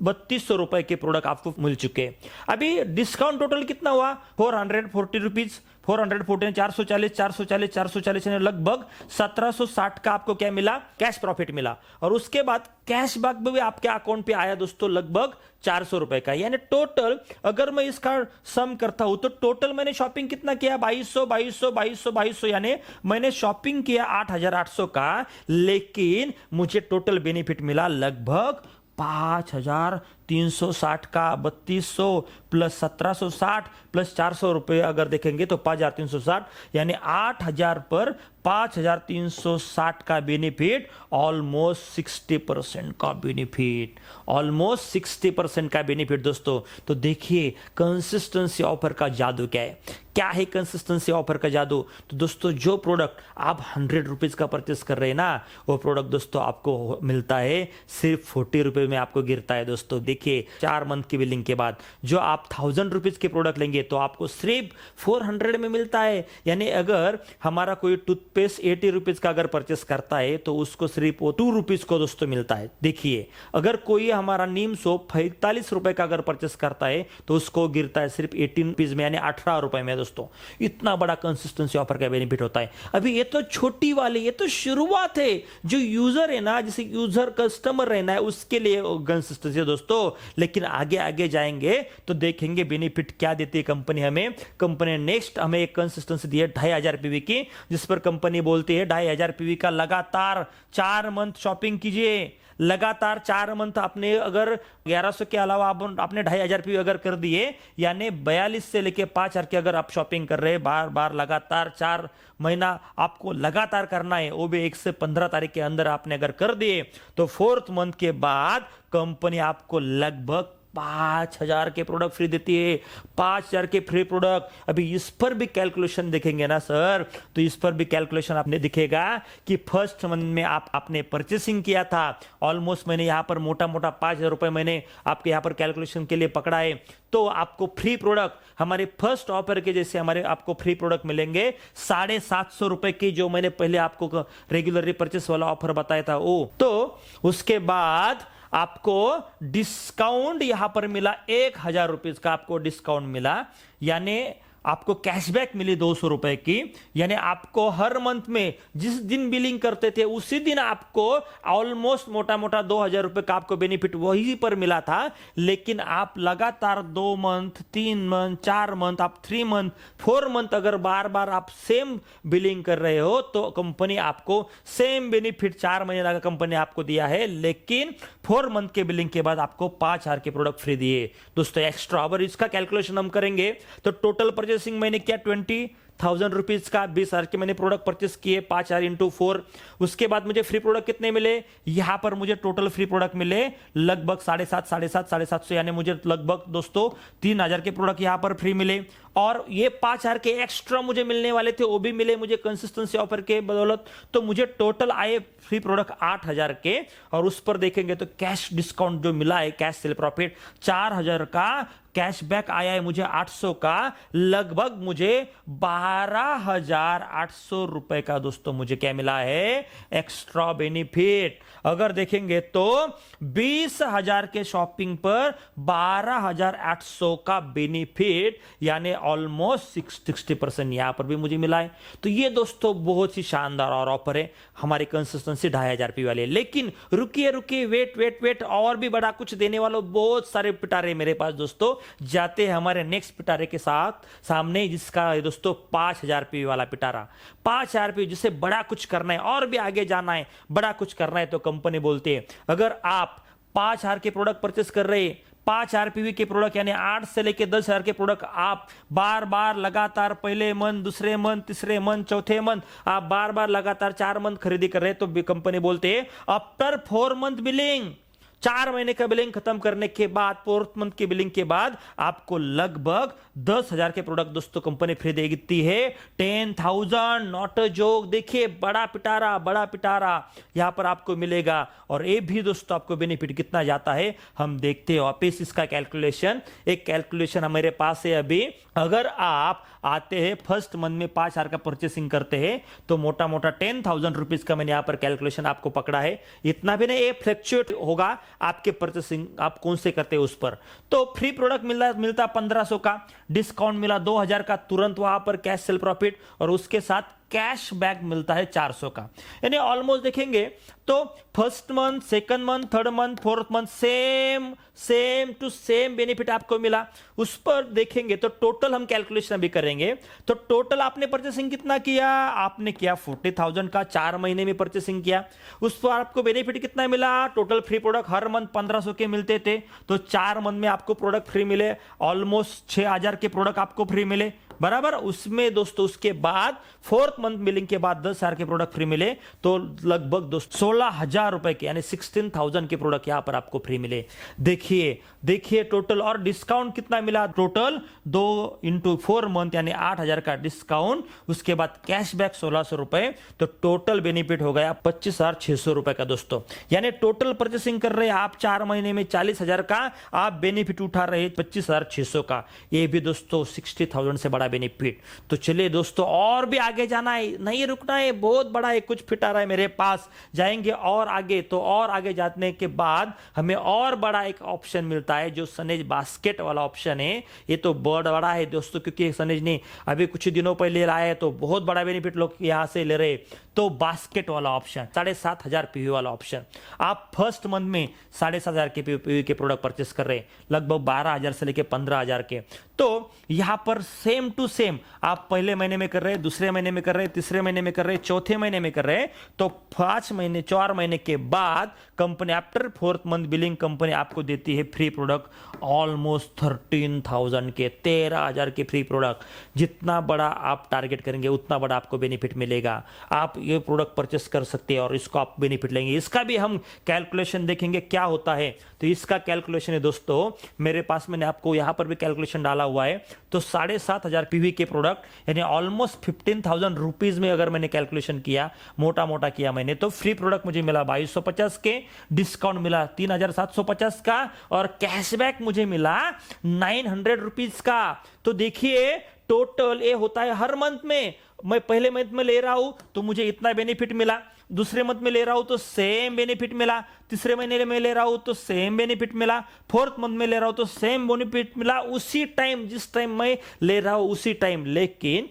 3200 रुपए के प्रोडक्ट आपको मिल चुके हैं। अभी डिस्काउंट टोटल कितना हुआ, 440 रुपीज, 440 440 यानी लगभग 1760 का आपको क्या मिला, कैश प्रॉफिट मिला। और उसके बाद कैशबैक भी आपके अकाउंट पे आया दोस्तों लगभग 400 रुपए का। यानी टोटल अगर मैं इसका सम करता हूं तो टोटल मैंने शॉपिंग कितना किया, 2200 यानी मैंने शॉपिंग किया 8800 का, लेकिन मुझे टोटल बेनिफिट मिला लगभग 5360 का। 3200 प्लस 1760 प्लस 400 रुपए अगर देखेंगे तो 5360, यानी 8000 पर 5360 का बेनिफिट, ऑलमोस्ट 60% का बेनिफिट, ऑलमोस्ट 60% का बेनिफिट दोस्तों। तो देखिए कंसिस्टेंसी ऑफर का जादू क्या है, क्या है कंसिस्टेंसी ऑफर का जादू। तो दोस्तों जो प्रोडक्ट आप 100 रुपीज का परचेस कर रहे हैं ना, वो प्रोडक्ट दोस्तों आपको मिलता है सिर्फ 40 रुपए में आपको गिरता है दोस्तों। देखिए 4 मंथ की बिलिंग के बाद जो आप 1000 रुपीज के प्रोडक्ट लेंगे तो आपको सिर्फ 400 में मिलता है। यानी अगर हमारा कोई टूथपेस्ट 80 रुपीज का अगर परचेस करता है तो उसको सिर्फ 2 रुपीज को दोस्तों मिलता है। देखिए अगर कोई हमारा नीम सोप 45 रुपए का अगर परचेस करता है तो उसको गिरता है सिर्फ 18 रुपीज में, यानी 18 रुपए में दोस्तों। इतना बड़ा कंसिस्टेंसी ऑफर का बेनिफिट होता है। अभी ये तो छोटी वाली, ये तो शुरुआत है। जो यूजर है ना, जैसे यूजर कस्टमर रहना है उसके लिए कंसिस्टेंसी है दोस्तों, लेकिन आगे आगे जाएंगे तो देखेंगे बेनिफिट क्या देती है कंपनी हमें। कंपनी नेक्स्ट हमें एक कंसिस्टेंसी दी है 2500 पीवी की, जिस पर कंपनी बोलती है 2500 पीवी का लगातार 4 मंथ शॉपिंग कीजिए। लगातार 4 मंथ आपने अगर 1100 के अलावा आपने 2500 पीवी अगर कर दिए, यानी 42 से लेके 5000 की अगर आप शॉपिंग कर रहे हैं बार बार लगातार 4 महीना आपको लगातार करना है, वो भी 1 से 15 तारीख के अंदर आपने अगर कर दिए तो 4th मंथ के बाद कंपनी आपको लगभग 5000 के प्रोडक्ट फ्री देती है। 5000 के फ्री प्रोडक्ट। अभी इस पर भी कैलकुलेशन देखेंगे ना सर, तो इस पर भी कैलकुलेशन आपने दिखेगा कि फर्स्ट मंथ में आपने परचेसिंग किया था, ऑलमोस्ट मैंने यहां पर मोटा मोटा 5000 रुपए मैंने आपके यहां पर कैलकुलेशन के लिए पकड़ा है। तो आपको फ्री प्रोडक्ट हमारे फर्स्ट ऑफर के जैसे हमारे आपको फ्री प्रोडक्ट मिलेंगे 750 रुपए की, जो मैंने पहले आपको रेगुलर परचेस वाला ऑफर बताया था वो। तो उसके बाद आपको डिस्काउंट यहां पर मिला 1000 रुपीज का आपको डिस्काउंट मिला, यानी आपको कैशबैक मिली 200 रुपए की। यानी आपको हर मंथ में जिस दिन बिलिंग करते थे उसी दिन आपको ऑलमोस्ट मोटा मोटा 2000 रुपए का आपको बेनिफिट वही पर मिला था। लेकिन आप लगातार 2 मंथ 3 मंथ 4 मंथ आप 3 मंथ 4 मंथ अगर बार बार आप सेम बिलिंग कर रहे हो तो कंपनी आपको सेम बेनिफिट 4 महीने का कंपनी आपको दिया है, लेकिन 4 मंथ के बिलिंग के बाद आपको 5000 के प्रोडक्ट फ्री दिए दोस्तों एक्स्ट्रा। अगर इसका कैलकुलेशन हम करेंगे तो टोटल परचेसिंग मैंने क्या 20,000 रुपीज का 20,000 के मैंने प्रोडक्ट परचेस किए, 5000 इंटू 4। उसके बाद मुझे फ्री प्रोडक्ट कितने मिले, यहां पर मुझे टोटल फ्री प्रोडक्ट मिले लगभग 750 यानी मुझे लगभग दोस्तों 3000 के प्रोडक्ट यहां पर फ्री मिले। और ये 5000 के एक्स्ट्रा मुझे मिलने वाले थे वो भी मिले मुझे कंसिस्टेंसी ऑफर के बदौलत। तो मुझे टोटल आए फ्री प्रोडक्ट 8000 के, और उस पर देखेंगे तो कैश डिस्काउंट जो मिला है, कैश सेल प्रॉफिट 4000 का, कैशबैक आया है मुझे 800 का, लगभग मुझे 12800 रुपए का दोस्तों मुझे क्या मिला है एक्स्ट्रा बेनिफिट। अगर देखेंगे तो 20000 के शॉपिंग पर 12800 का बेनिफिट, यानी ऑलमोस्ट 60% यहां पर भी मुझे मिला है। तो ये दोस्तों बहुत ही शानदार और ऑफर है हमारी कंसिस्टेंसी 2500 पी वाले। लेकिन रुकिए रुकिए, वेट, और भी बड़ा कुछ देने वालों बहुत सारे पिटारे मेरे पास दोस्तों। जाते हैं हमारे नेक्स्ट पिटारे के साथ सामने, जिसका दोस्तों 5000 पी वाला पिटारा। 5000 पी जिसे बड़ा कुछ करना है और भी आगे जाना है, बड़ा कुछ करना है, तो कंपनी बोलती है अगर आप 5000 के प्रोडक्ट परचेस कर रहे हैं, 5000 पीवी के प्रोडक्ट यानी 8 से लेके 10,000 के प्रोडक्ट आप बार बार लगातार पहले मंथ, दूसरे मंथ, तीसरे मंथ, चौथे मंथ आप बार बार लगातार 4 मंथ खरीदी कर रहे हैं, तो कंपनी बोलते हैं आफ्टर 4 मंथ बिलिंग, 4 महीने का बिलिंग खत्म करने के बाद, 4th मंथ की बिलिंग के बाद आपको लगभग 10,000 के प्रोडक्ट दोस्तों कंपनी फ्री देती है। 10,000 नॉट अ जोक। देखिए बड़ा पिटारा यहां पर आपको मिलेगा। और ये भी दोस्तों आपको बेनिफिट कितना जाता है हम देखते हैं वापिस इसका कैलकुलेशन। एक कैलकुलेशन हमारे पास है अभी। अगर आप आते हैं फर्स्ट मंथ में 5,000 का परचेसिंग करते हैं तो मोटा मोटा 10,000 रुपीज का मैंने यहां पर कैलकुलेशन आपको पकड़ा है। इतना भी नहीं, ये फ्लक्चुएट होगा आपके परचेसिंग आप कौन से करते हैं उस पर। तो फ्री प्रोडक्ट मिलता 1,500 का, डिस्काउंट मिला 2,000 का तुरंत वहां पर कैश सेल प्रॉफिट, और उसके साथ कैश बैक मिलता है 400 का। यानी ऑलमोस्ट देखेंगे तो first month, second month, third month, fourth month same to same benefit आपको मिला। उस पर देखेंगे तो टोटल हम कैलकुलेशन भी करेंगे। तो टोटल आपने परचेसिंग कितना किया? आपने किया 40,000 का, 4 महीने में परचेसिंग किया। उस पर आपको बेनिफिट कितना मिला? टोटल फ्री प्रोडक्ट हर मंथ 1,500 के मिलते थे, तो 4 मंथ में आपको प्रोडक्ट फ्री मिले, ऑलमोस्ट 6,000 के प्रोडक्ट आपको फ्री मिले बराबर। उसमें दोस्तों उसके बाद 4th मंथ बिलिंग के बाद 10,000 के प्रोडक्ट फ्री मिले, तो लगभग दोस्तों 16,000 रुपए के यानी 16,000 के प्रोडक्ट यहां पर आपको फ्री मिले। देखिए टोटल। और डिस्काउंट कितना मिला? टोटल 2 × 4 मंथ यानी 8,000 का डिस्काउंट, उसके बाद कैशबैक 1,600 रुपए, तो टोटल बेनिफिट हो गया 25,600 रुपए का दोस्तों। यानी टोटल परचेसिंग कर रहे हैं आप 4 महीने में 40,000 का, आप बेनिफिट उठा रहे हैं 25,600 का। ये भी दोस्तों 60,000 से बड़ा बेनिफिट। तो चलिए दोस्तों और भी आगे जाना है, नहीं रुकना है, बहुत बड़ा है, कुछ फिट आ रहा है मेरे पास, जाएंगे और आगे। तो और आगे जाने के बाद हमें और बड़ा एक ऑप्शन मिलता है जो सनेज बास्केट वाला ऑप्शन है। ये तो बहुत बड़ा है दोस्तों, क्योंकि सनेज ने अभी कुछ दिनों पहले लाया है, तो बहुत बड़ा बेनिफिट लोग यहां से ले रहे। तो बास्केट वाला ऑप्शन 7,500 पीवी वाला ऑप्शन, आप फर्स्ट मंथ में 7,500 के पीवी के प्रोडक्ट परचेस कर रहे हैं, लगभग 12,000 से लेकर 15,000 के। तो यहां पर सेम टू सेम आप पहले महीने में कर रहे हैं, दूसरे महीने में कर रहे हैं, तीसरे महीने में कर रहे हैं, चौथे महीने में कर रहे हैं, तो 4 महीने के बाद company after 4th month billing company आपको देती है फ्री प्रोडक्ट ऑलमोस्ट 13,000 के, 13,000 के फ्री प्रोडक्ट। जितना बड़ा आप टारगेट करेंगे उतना बड़ा आपको बेनिफिट मिलेगा। आप ये प्रोडक्ट परचेस कर सकते हैं और इसको आप बेनिफिट लेंगे। इसका भी हम कैलकुलेशन देखेंगे क्या होता है। तो इसका कैलकुलेशन है दोस्तों मेरे पास, मैंने आपको यहां पर भी कैलकुलेशन डाला हुआ है। तो 7,500 पीवी के प्रोडक्ट यानी ऑलमोस्ट 15,000 रुपीज में अगर मैंने कैलकुलेशन किया, मोटा किया मैंने, तो फ्री प्रोडक्ट मुझे मिला 2,250 के, डिस्काउंट मिला 3,750 का, और कैशबैक मुझे मिला 900 रुपीज का। तो देखिए टोटल ये होता है हर मंथ में। मैं पहले मंथ में ले रहा हूं तो मुझे इतना बेनिफिट मिला, दूसरे मंथ में ले रहा हूं तो सेम बेनिफिट मिला, तीसरे महीने में ले रहा हूं तो सेम बेनिफिट मिला, 4th मंथ में ले रहा हूं तो सेम बेनिफिट मिला, उसी टाइम जिस टाइम मैं ले रहा हूं उसी टाइम। लेकिन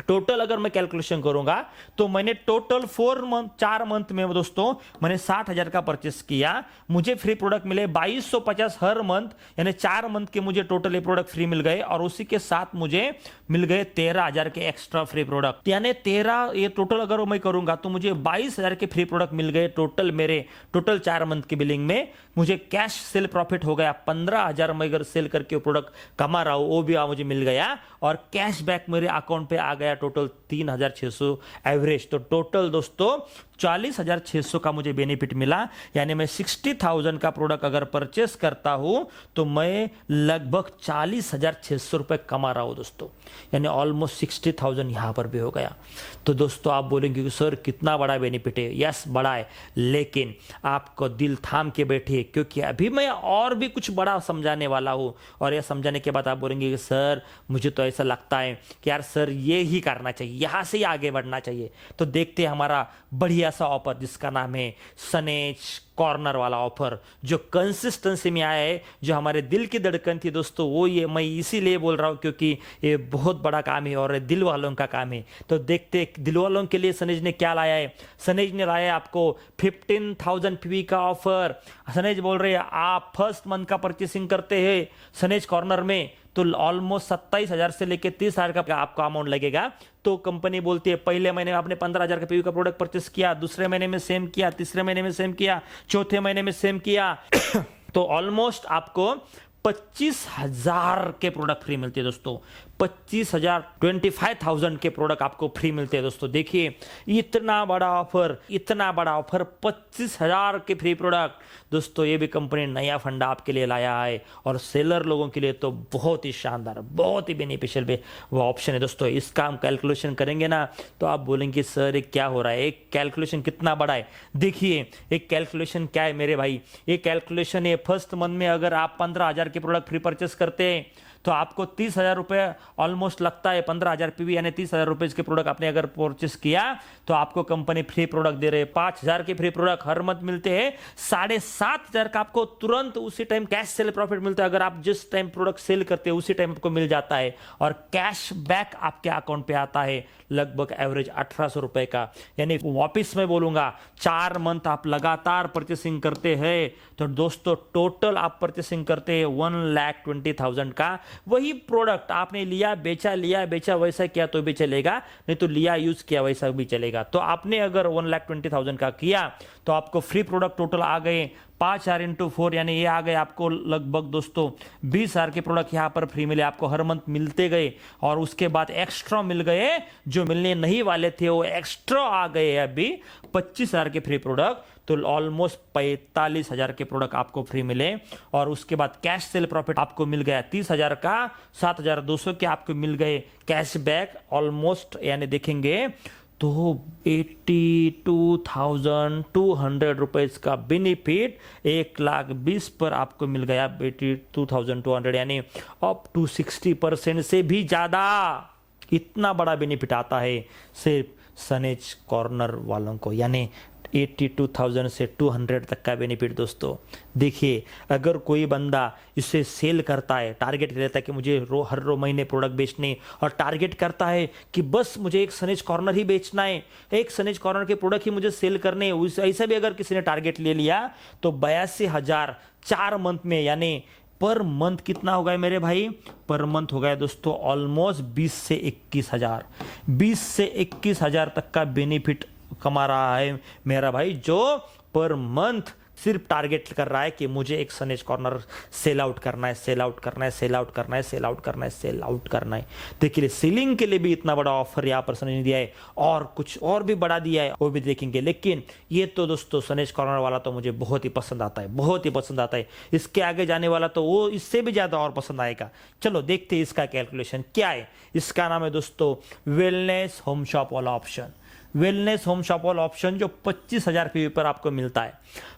टोटल अगर मैं कैलकुलेशन करूंगा तो मैंने टोटल 4 मंथ में दोस्तों मैंने 60,000 का परचेस किया, मुझे फ्री प्रोडक्ट मिले 2,250 हर मंथ, यानी 4 मंथ के मुझे टोटल ये प्रोडक्ट फ्री मिल गए, और उसी के साथ मुझे मिल गए 13,000 के एक्स्ट्रा फ्री प्रोडक्ट। यानी 13 ये टोटल अगर मैं करूंगा तो मुझे 22,000 के फ्री प्रोडक्ट मिल गए टोटल। मेरे टोटल 4 मंथ की बिलिंग में मुझे कैश सेल प्रॉफिट हो गया 15,000। मैं अगर सेल करके वो प्रोडक्ट कमा रहा हूं वो भी मुझे मिल गया, और कैश बैक मेरे अकाउंट पे आ गया टोटल 3,600 एवरेज। तो टोटल दोस्तों 40,600 का मुझे बेनिफिट मिला। यानी मैं 60,000 का प्रोडक्ट अगर परचेस करता हूं तो मैं लगभग 40,600 रुपए कमा रहा हूं दोस्तों, यानी ऑलमोस्ट 60,000 यहां पर भी हो गया। तो दोस्तों आप बोलेंगे कि सर कितना बड़ा बेनिफिट है। यस बड़ा है, लेकिन आपको दिल थाम के बैठिए, क्योंकि अभी मैं और भी कुछ बड़ा समझाने वाला हूं। और यह समझाने के बाद आप बोलेंगे कि सर मुझे तो ऐसा लगता है कि यार सर ये ही करना चाहिए, यहां से ही आगे बढ़ना चाहिए। तो देखते हैं हमारा बढ़िया सा ऑफर जिसका नाम है सनेज कॉर्नर वाला ऑफर, जो कंसिस्टेंसी में आया है, जो हमारे दिल की धड़कन थी दोस्तों, वो ये मैं इसीलिए बोल रहा हूं क्योंकि ये बहुत बड़ा काम है और दिल वालों का काम है। तो देखते दिल वालों के लिए सनेज ने क्या लाया है। सनेज ने लाया है आपको 15,000 पीवी का ऑफर। सनेज बोल रहे हैं आप फर्स्ट मंथ का परचेसिंग करते हैं सनेज कॉर्नर में तो ऑलमोस्ट 27,000 से लेकर 30,000 का आपका अमाउंट लगेगा। तो कंपनी बोलती है पहले महीने में आपने 15,000 का पीवी का प्रोडक्ट परचेस किया, दूसरे महीने में सेम किया, तीसरे महीने में सेम किया, चौथे महीने में सेम किया तो ऑलमोस्ट आपको 25,000 के प्रोडक्ट फ्री मिलती है दोस्तों। 25,000 25,000 के प्रोडक्ट आपको फ्री मिलते हैं दोस्तों। देखिए इतना बड़ा ऑफर 25,000 के फ्री प्रोडक्ट दोस्तों, ये भी कंपनी नया फंडा आपके लिए लाया है और सेलर लोगों के लिए तो बहुत ही शानदार, बहुत ही बेनिफिशियल वो ऑप्शन है दोस्तों। इसका हम कैलकुलेशन करेंगे ना तो आप बोलेंगे सर ये क्या हो रहा है, एक कैलकुलेशन कितना बड़ा है। देखिए एक कैलकुलेशन क्या है मेरे भाई, ये कैलकुलेशन है फर्स्ट मंथ में अगर आप 15,000 के प्रोडक्ट फ्री परचेस करते हैं तो आपको 30,000 रुपए ऑलमोस्ट लगता है। 15,000 पीवी यानी 30,000 रुपए के प्रोडक्ट आपने अगर परचेस किया तो आपको कंपनी फ्री प्रोडक्ट दे रहे हैं। 5,000 के फ्री प्रोडक्ट हर मंथ मिलते हैं। 7,500 का आपको तुरंत उसी टाइम कैश सेल प्रॉफिट मिलता है। अगर आप जिस टाइम प्रोडक्ट सेल करते हैं उसी टाइम आपको मिल जाता है और कैश बैक आपके अकाउंट पे आता है लगभग एवरेज 1,800 रुपए का। यानी वापिस मैं बोलूंगा 4 मंथ आप लगातार परचेसिंग करते हैं तो दोस्तों टोटल आप परचेसिंग करते हैं 1,20,000 का। वही प्रोडक्ट आपने लिया बेचा वैसा किया तो भी चलेगा, नहीं तो लिया यूज किया वैसा भी चलेगा। तो आपने अगर 1,20,000 का किया तो आपको फ्री प्रोडक्ट टोटल आ गए 5,000 × 4 यानी ये आ गए आपको लगभग दोस्तों 20,000 के प्रोडक्ट यहाँ पर फ्री मिले आपको, हर मंथ मिलते गए। और उसके बाद एक्स्ट्रा मिल गए जो मिलने नहीं वाले थे वो एक्स्ट्रा आ गए अभी 25,000 के फ्री प्रोडक्ट, तो ऑलमोस्ट 45,000 के प्रोडक्ट आपको फ्री मिले। और उसके बाद कैश सेल प्रॉफिट आपको मिल गया 30,000 का, 7,200 के आपको मिल गए कैशबैक ऑलमोस्ट, यानी देखेंगे तो 82,200 रुपए का बेनिफिट 1,20,000 पर आपको मिल गया। 82,200 यानी अप टू 60% से भी ज्यादा इतना बड़ा बेनिफिट आता है सिर्फ सनेज कॉर्नर वालों को, यानी 82,000 से 200 तक का बेनिफिट दोस्तों। देखिए अगर कोई बंदा इसे सेल करता है, टारगेट रहता है कि मुझे हर महीने प्रोडक्ट बेचने, और टारगेट करता है कि बस मुझे एक सनेज कॉर्नर ही बेचना है, एक सनेज कॉर्नर के प्रोडक्ट ही मुझे सेल करने हैं, ऐसा भी अगर किसी ने टारगेट ले लिया तो 82,000 4 मंथ में, यानी पर मंथ कितना हो गया मेरे भाई, पर मंथ हो गया दोस्तों ऑलमोस्ट 20 से 21,000 20 से 21,000 तक का बेनिफिट कमा रहा है मेरा भाई, जो पर मंथ सिर्फ टारगेट कर रहा है कि मुझे एक सनेज कॉर्नर सेल आउट करना है, सेल आउट करना है, सेल आउट करना है, सेल आउट करना है, सेल आउट करना है। देखिए सेलिंग के लिए भी इतना बड़ा ऑफर यहाँ पर सनेज ने दिया है और कुछ और भी बड़ा दिया है वो भी देखेंगे। लेकिन ये तो दोस्तों सनेज कॉर्नर वाला तो मुझे बहुत ही पसंद आता है, बहुत ही पसंद आता है। इसके आगे जाने वाला तो वो इससे भी ज्यादा और पसंद आएगा। चलो देखते हैं इसका कैलकुलेशन क्या है। इसका नाम है दोस्तों वेलनेस होम शॉप वाला ऑप्शन। वेलनेस होम शॉप वाला ऑप्शन जो 25,000 पीवी पर आपको मिलता है।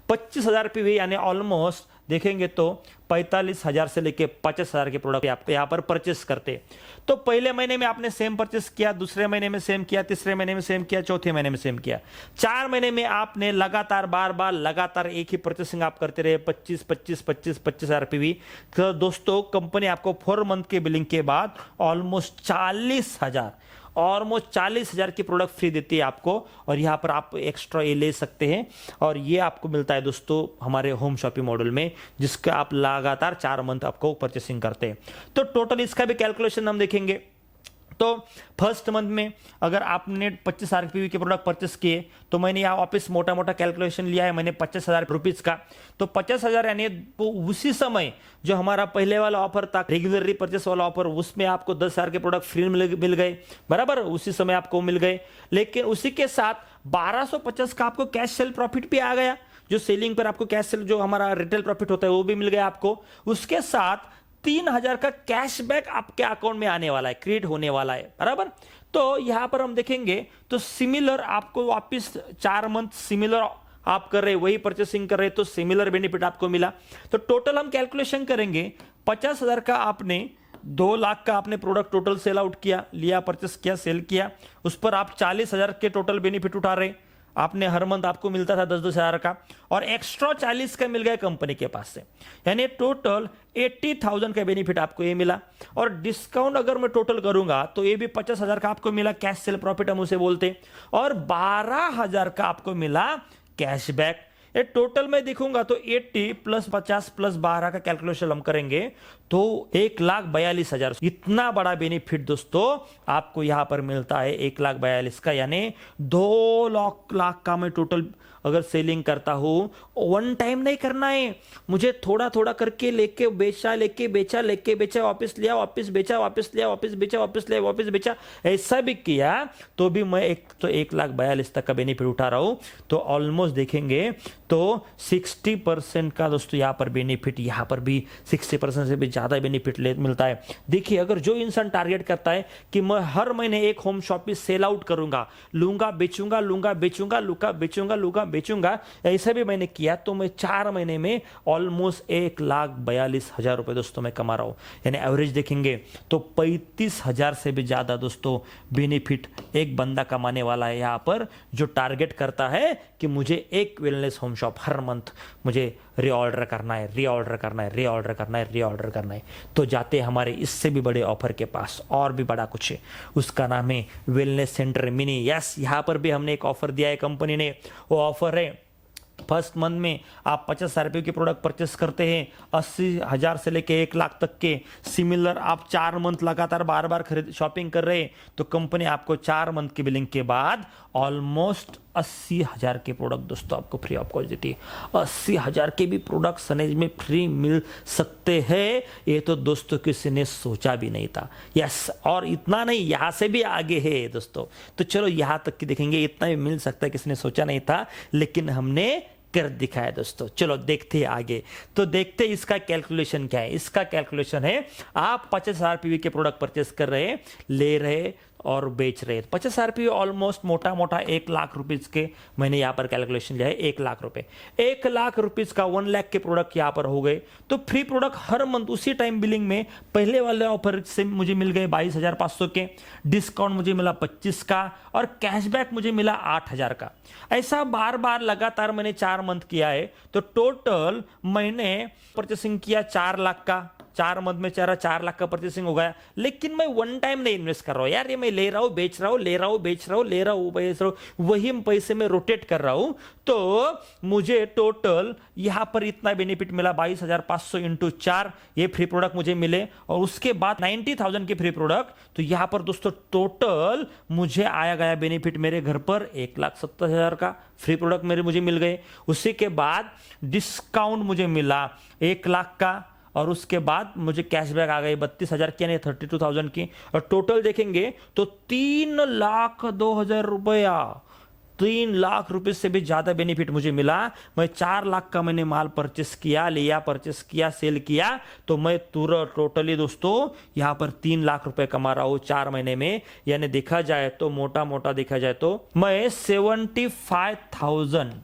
25,000 पीवी यानी ऑलमोस्ट देखेंगे तो 45,000 से लेके 50,000 के प्रोडक्ट आप यहाँ पर परचेस करते। तो पहले महीने में आपने सेम परचेस किया, दूसरे महीने में सेम किया, तीसरे महीने में सेम किया, चौथे महीने में सेम किया, 4 महीने में आपने लगातार बार बार लगातार एक ही परचेसिंग आप करते रहे 25,000 पीवी। तो दोस्तों कंपनी आपको 4 मंथ के बिलिंग के बाद ऑलमोस्ट 40,000 की प्रोडक्ट फ्री देती है आपको। और यहाँ पर आप एक्स्ट्रा ये ले सकते हैं और ये आपको मिलता है दोस्तों हमारे होम शॉपिंग मॉडल में, जिसका आप लगातार 4 मंथ आपको परचेसिंग करते हैं। तो टोटल इसका भी कैलकुलेशन हम देखेंगे। तो फर्स्ट मंथ में अगर आपने 25,000 पीवी के प्रोडक्ट परचेस किए तो मैंने यहाँ वापस मोटा मोटा कैलकुलेशन लिया है मैंने 50,000 रुपीज का। तो 50,000 यानी उसी समय जो हमारा पहले वाला ऑफर था रेगुलर रीपरचेस वाला ऑफर, उसमें आपको 10,000 के प्रोडक्ट फ्री मिल गए, बराबर उसी समय आपको मिल गए। लेकिन उसी के साथ 1,250 का आपको कैश सेल प्रॉफिट भी आ गया, जो सेलिंग पर आपको कैश सेल जो हमारा रिटेल प्रॉफिट होता है वो भी मिल गया आपको। उसके साथ 3,000 का कैशबैक आपके अकाउंट में आने वाला है, क्रिएट होने वाला है, बराबर। तो यहां पर हम देखेंगे तो सिमिलर आपको वापस 4 मंथ सिमिलर आप कर रहे, वही परचेसिंग कर रहे तो सिमिलर बेनिफिट आपको मिला। तो टोटल हम कैलकुलेशन करेंगे 50,000 का आपने 2 लाख का आपने प्रोडक्ट टोटल सेल आउट किया, लिया, परचेस किया, सेल किया, उस पर आप 40,000 के टोटल बेनिफिट उठा रहे। आपने हर मंथ आपको मिलता था 10-10 हजार का और एक्स्ट्रा 40 का मिल गया कंपनी के पास से, यानी टोटल 80,000 का बेनिफिट आपको ये मिला। और डिस्काउंट अगर मैं टोटल करूंगा तो ये भी 50,000 का आपको मिला, कैश सेल प्रॉफिट हम उसे बोलते, और 12,000 का आपको मिला कैशबैक। ये टोटल में देखूंगा तो 80 प्लस 50 प्लस 12 का कैलकुलेशन हम करेंगे तो 1,42,000, इतना बड़ा बेनिफिट दोस्तों आपको यहां पर मिलता है 1,42,000 का, यानी 2 लाख का मैं टोटल अगर सेलिंग करता हूं, वन टाइम नहीं करना है मुझे, थोड़ा थोड़ा करके लेके बेचा वापस लिया, वापस बेचा, वापस लिया, वापस बेचा, वापस लिया, वापस बेचा, ऐसा भी किया तो भी मैं 1,42,000 तक का बेनिफिट उठा रहा हूं। तो ऑलमोस्ट देखेंगे तो 60% का दोस्तों यहां पर बेनिफिट, यहां पर भी 60% से भी ज्यादा बेनिफिट मिलता है। देखिए, अगर जो इंसान टारगेट करता है कि मैं हर महीने एक होम शॉप पे सेल आउट करूंगा, लूंगा बेचूंगा, लूंगा बेचूंगा, लूंगा बेचूंगा, लूंगा बेचूंगा, ऐसा भी मैंने किया तो मैं 4 महीने में ऑलमोस्ट 1,42,000 रुपए दोस्तों मैं कमा रहा हूं। यानी एवरेज देखेंगे तो 35,000 से भी ज्यादा दोस्तों बेनिफिट एक बंदा कमाने वाला है यहां पर, जो टारगेट करता है कि मुझे एक वेलनेस होम शॉप हर मंथ मुझे रीऑर्डर करना है, रीऑर्डर करना है, रीऑर्डर करना है, रीऑर्डर करना है। तो जाते हमारे इससे भी बड़े ऑफर के पास, और भी बड़ा कुछ है, उसका नाम है वेलनेस सेंटर मिनी। यस, यहां पर भी हमने एक ऑफर दिया है कंपनी ने। वो ऑफर है फर्स्ट मंथ में आप 50,000 रुपये के प्रोडक्ट परचेस करते हैं, 80,000 से लेके 1 लाख तक के सिमिलर आप 4 मंथ लगातार बार बार खरीद शॉपिंग कर रहे हैं तो कंपनी आपको 4 मंथ की बिलिंग के बाद ऑलमोस्ट 80,000 के प्रोडक्ट दोस्तों आपको फ्री ऑफ कॉस्ट देती है। 80,000 के भी प्रोडक्ट सनेज में फ्री मिल सकते हैं, ये तो दोस्तों किसी ने सोचा भी नहीं था। यस, और इतना नहीं, यहां से भी आगे है दोस्तों। तो चलो यहां तक की देखेंगे, इतना भी मिल सकता है, किसी ने सोचा नहीं था, लेकिन हमने कर दिखाया दोस्तों। चलो देखते हैं आगे। तो देखते हैं इसका कैलकुलेशन क्या है। इसका कैलकुलेशन है, आप 50,000 पीवी के प्रोडक्ट परचेस कर रहे, ले रहे और बेच रहे। 50,000 पीवी ऑलमोस्ट मोटा मोटा 1 लाख रुपीज के मैंने यहां पर कैलकुलेशन लिया है। 1 लाख रुपए, 1 लाख रुपीज का 1 लाख के प्रोडक्ट यहां पर हो गए। तो फ्री प्रोडक्ट हर मंथ उसी टाइम बिलिंग में पहले वाले ऑफर से मुझे मिल गए 22,500 के, डिस्काउंट मुझे मिला 25 का और कैशबैक मुझे मिला 8,000 का। ऐसा बार बार लगातार मैंने 4 मंथ किया है। तो टोटल मैंने परचेसिंग किया 4 लाख का, 4 मंथ में 4 लाख का परचेसिंग हो गया। लेकिन मैं वन टाइम नहीं इन्वेस्ट कर रहा हूं यार, ये मैं ले रहा हूं, बेच रहा हूं, ले रहा हूं, बेच रहा हूं, ले रहा हूं, बेच रहा हूं, वही पैसे में रोटेट कर रहा हूं। तो मुझे टोटल यहां पर इतना बेनिफिट मिला, 22,500 इंटू 4 ये फ्री प्रोडक्ट मुझे मिले, और उसके बाद 90,000 के फ्री प्रोडक्ट। तो यहां पर दोस्तों टोटल मुझे आया गया बेनिफिट मेरे घर पर 1,70,000 का फ्री प्रोडक्ट मुझे मिल गए। उसी के बाद डिस्काउंट मुझे मिला 1 लाख का, और उसके बाद मुझे कैशबैक आ गई 32,000 की, यानी 32,000 की। और टोटल देखेंगे तो 3,02,000 रुपया, 3 लाख रुपए से भी ज्यादा बेनिफिट मुझे मिला। मैं 4 लाख का मैंने माल परचेस किया, लिया, परचेस किया, सेल किया, तो मैं तुरंत टोटली दोस्तों यहां पर 3 लाख रुपए कमा रहा हूं 4 महीने में। यानी देखा जाए तो, मोटा मोटा देखा जाए तो मैं 75,000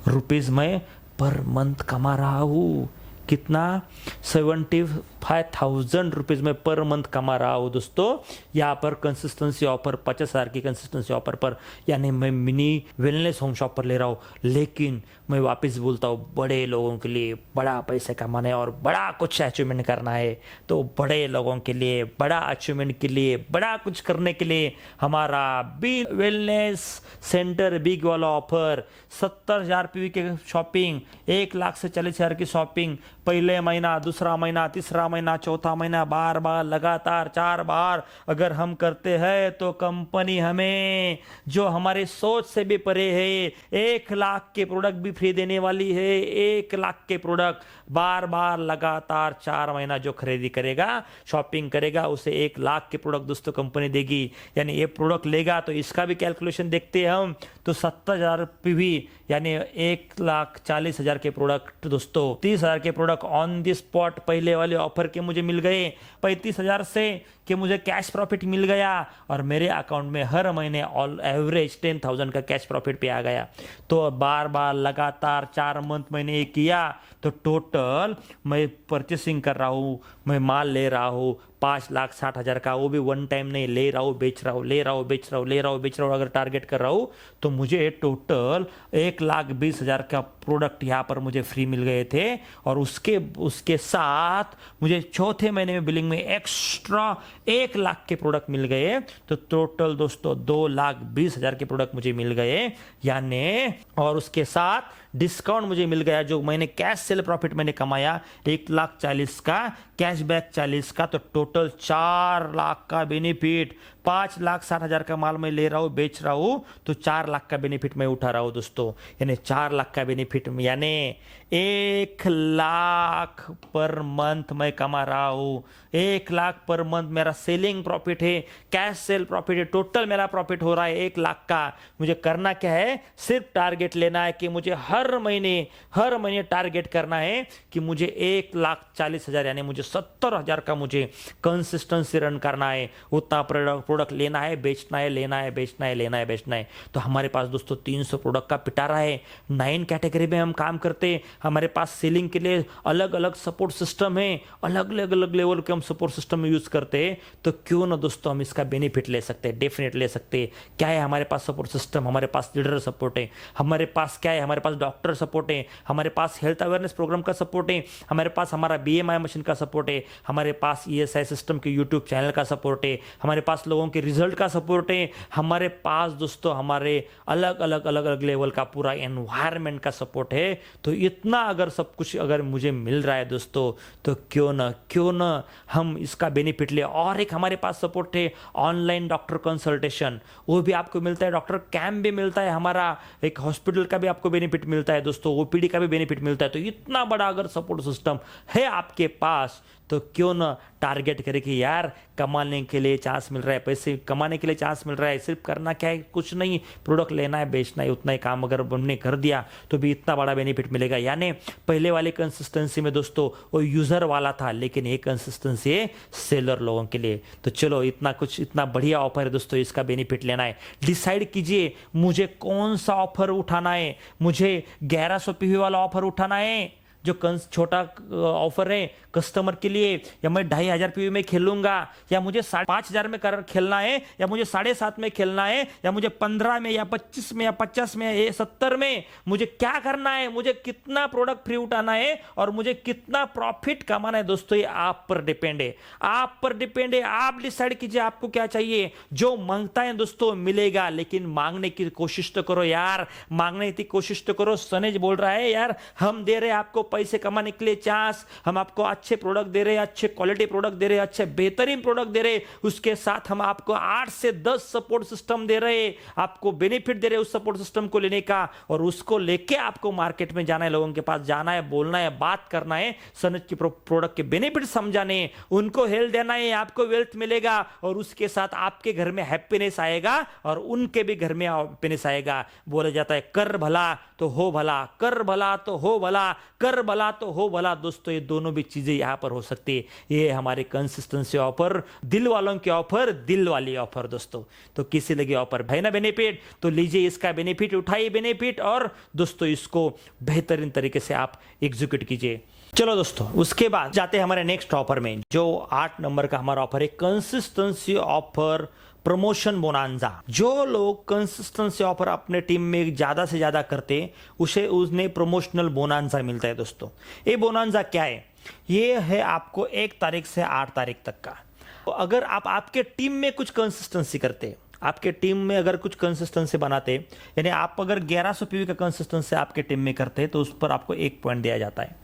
रुपीज में पर मंथ कमा रहा हूं। कितना? 75,000 रुपीज में पर मंथ कमा रहा हूं दोस्तों। यहां पर कंसिस्टेंसी ऑफर 50,000 की कंसिस्टेंसी ऑफर पर, यानी मैं मिनी वेलनेस होम शॉप पर ले रहा हूं। लेकिन मैं वापस बोलता हूं, बड़े लोगों के लिए बड़ा पैसे कमाना है और बड़ा कुछ अचीवमेंट करना है, तो बड़े लोगों के लिए बड़ा अचीवमेंट के लिए, बड़ा कुछ करने के लिए हमारा बिग वेलनेस सेंटर बिग वाला ऑफर, 70,000 पीवी के शॉपिंग, 1 लाख से 40,000 की शॉपिंग, पहले महीना, दूसरा महीना, तीसरा महीना, चौथा महीना, बार बार लगातार 4 बार अगर हम करते हैं तो कंपनी हमें, जो हमारे सोच से भी परे है, 1 लाख के प्रोडक्ट भी फ्री देने वाली है। 1 लाख के प्रोडक्ट बार बार लगातार 4 महीना जो खरीदी करेगा, शॉपिंग करेगा, उसे 1 लाख के प्रोडक्ट दोस्तों कंपनी देगी। यानी ये प्रोडक्ट लेगा तो इसका भी कैलकुलेशन देखते हैं हम, तो 70,000 पीवी यानी 1,40,000 के प्रोडक्ट दोस्तों, 30,000 के प्रोडक्ट ऑन द स्पॉट पहले वाले ऑफर के मुझे मिल गए। 35,000 से कि मुझे कैश प्रॉफिट मिल गया, और मेरे अकाउंट में हर महीने ऑल एवरेज 10,000 का कैश प्रॉफिट पे आ गया। तो बार बार लगातार 4 मंथ मैंने ये किया, तो टोटल मैं परचेसिंग कर रहा हूं, मैं माल ले रहा हूं 5,60,000 का, वो भी वन टाइम नहीं, ले रहा हूं, बेच रहा हूं, ले रहा हूं, बेच रहा हूं, ले रहा हूं, बेच रहा हूं, अगर टारगेट कर रहा हूं तो मुझे टोटल 1,20,000 का प्रोडक्ट यहां पर मुझे फ्री मिल गए थे। और उसके साथ मुझे चौथे महीने में बिलिंग में एक्स्ट्रा 1 लाख के प्रोडक्ट मिल गए तो टोटल दोस्तों 2,20,000 के प्रोडक्ट मुझे मिल गए, यानी और उसके साथ डिस्काउंट मुझे मिल गया जो मैंने कैश सेल प्रॉफिट मैंने कमाया 1,40,000 का, कैशबैक 40 का, तो टोटल 4 लाख का बेनिफिट। 5,60,000 का माल मैं ले रहा हूं, बेच रहा हूं, तो 4 लाख का बेनिफिट मैं उठा रहा हूं दोस्तों, यानी 4 लाख का बेनिफिट, यानी 1 लाख पर मंथ मैं कमा रहा हूं। 1 लाख पर मंथ मेरा सेलिंग प्रॉफिट है, कैश सेल प्रॉफिट है, टोटल मेरा प्रॉफिट हो रहा है 1 लाख का। मुझे करना क्या है, सिर्फ टारगेट लेना है कि मुझे हर महीने टारगेट करना है कि मुझे 1,40,000 यानी मुझे 70,000 का मुझे कंसिस्टेंसी रन करना है। उतना प्रोडक्ट लेना है, बेचना है, लेना है, बेचना है, लेना है, बेचना है। तो हमारे पास दोस्तों 300 प्रोडक्ट का पिटारा है, 9 कैटेगरी में हम काम करते हैं। हमारे पास सेलिंग के लिए अलग अलग सपोर्ट सिस्टम है, अलग अलग लेवल के हम सपोर्ट सिस्टम यूज करते हैं। तो क्यों ना दोस्तों हम इसका बेनिफिट ले सकते हैं, डेफिनेट ले सकते हैं। क्या है हमारे पास सपोर्ट सिस्टम, हमारे पास लीडर सपोर्ट है, हमारे पास क्या है, हमारे पास डॉक्टर सपोर्ट है, हमारे पास हेल्थ अवेयरनेस प्रोग्राम का सपोर्ट है, हमारे पास हमारा BMI मशीन का सपोर्ट है, हमारे पास ESI सिस्टम के यूट्यूब चैनल का सपोर्ट है, हमारे पास लोगों के रिजल्ट का सपोर्ट है, हमारे पास दोस्तों हमारे अलग अलग लेवल का पूरा एनवायरनमेंट का सपोर्ट है। तो इतना अगर सब कुछ अगर मुझे मिल रहा है दोस्तों, तो क्यों ना हम इसका बेनिफिट ले। और एक हमारे पास सपोर्ट है ऑनलाइन डॉक्टर कंसल्टेशन, वो भी आपको मिलता है, डॉक्टर कैंप भी मिलता है, हमारा एक हॉस्पिटल का भी आपको बेनिफिट मिलता है दोस्तों, OPD का भी बेनिफिट मिलता है। तो इतना बड़ा अगर सपोर्ट सिस्टम है आपके पास, तो क्यों ना टारगेट करे कि यार कमाने के लिए चांस मिल रहा है, पैसे कमाने के लिए चांस मिल रहा है, सिर्फ करना क्या है, कुछ नहीं, प्रोडक्ट लेना है, बेचना है, उतना ही काम अगर हमने कर दिया तो भी इतना बड़ा बेनिफिट मिलेगा। यानी पहले वाले कंसिस्टेंसी में दोस्तों वो यूजर वाला था, लेकिन ये कंसिस्टेंसी है सेलर लोगों के लिए। तो चलो इतना बढ़िया ऑफर है दोस्तों, इसका बेनिफिट लेना है। डिसाइड कीजिए मुझे कौन सा ऑफर उठाना है, मुझे 1100 PV वाला ऑफर उठाना है जो छोटा ऑफर है कस्टमर के लिए, या मैं 2,500 PV में खेलूंगा, या मुझे 5,500 में खेलना है, या मुझे 7,500 में खेलना है, या मुझे 15 में या 25 में या 50 में या 70 में, मुझे क्या करना है, मुझे कितना प्रोडक्ट फ्री उठाना है और मुझे कितना प्रॉफिट कमाना है दोस्तों, ये आप पर डिपेंड है, आप पर डिपेंड है। आप डिसाइड कीजिए आपको क्या चाहिए। जो मांगता है दोस्तों मिलेगा, लेकिन मांगने की कोशिश तो करो यार, मांगने की कोशिश तो करो। सनेज बोल रहा है यार हम दे रहे हैं आपको पैसे कमाने के लिए चांस, हम आपको अच्छे प्रोडक्ट दे रहे हैं, अच्छे क्वालिटी प्रोडक्ट दे रहे हैं, अच्छे बेहतरीन प्रोडक्ट दे रहे हैं, उसके साथ हम आपको 8 से 10 सपोर्ट सिस्टम दे रहे हैं, आपको बेनिफिट दे रहे हैं उस सपोर्ट सिस्टम को लेने का, और उसको लेके आपको मार्केट में जाना है, लोगों के पास जाना है, बोलना है, बात करना है, सनज की प्रोडक्ट के बेनिफिट समझाने, उनको हेल्थ देना है, आपको वेल्थ मिलेगा, और उसके साथ आपके घर में हैप्पीनेस आएगा और उनके भी घर में हैप्पीनेस आएगा। बोला जाता है कर भला तो हो भला, कर भला तो हो भला, कर भला तो हो भला। दोस्तों ये दोनों भी चीजें यहां पर हो सकती है। ये हमारे कंसिस्टेंसी ऑफर, दिल वालों के ऑफर, दिल वाली ऑफर दोस्तों। तो किसी लगे ऑफर भाई ना बेनिफिट, तो लीजिए इसका बेनिफिट, उठाइए बेनिफिट, और दोस्तों इसको बेहतरीन तरीके से आप एग्जीक्यूट कीजिए। चलो दोस्तों उसके बाद जाते हैं हमारे नेक्स्ट ऑफर में, जो 8 नंबर का हमारा ऑफर है, कंसिस्टेंसी ऑफर प्रमोशन बोनांजा। जो लोग कंसिस्टेंसी ऑफर अपने टीम में ज्यादा से ज्यादा करते उसे उसने प्रमोशनल बोनांजा मिलता है दोस्तों। ये बोनांजा क्या है, ये है आपको 1 तारीख से 8 तारीख तक का। तो अगर आप आपके टीम में कुछ कंसिस्टेंसी करते, आपके टीम में अगर कुछ कंसिस्टेंसी बनाते, यानी आप अगर 1100 PV का कंसिस्टेंसी आपके टीम में करते तो उस पर आपको 1 पॉइंट दिया जाता है,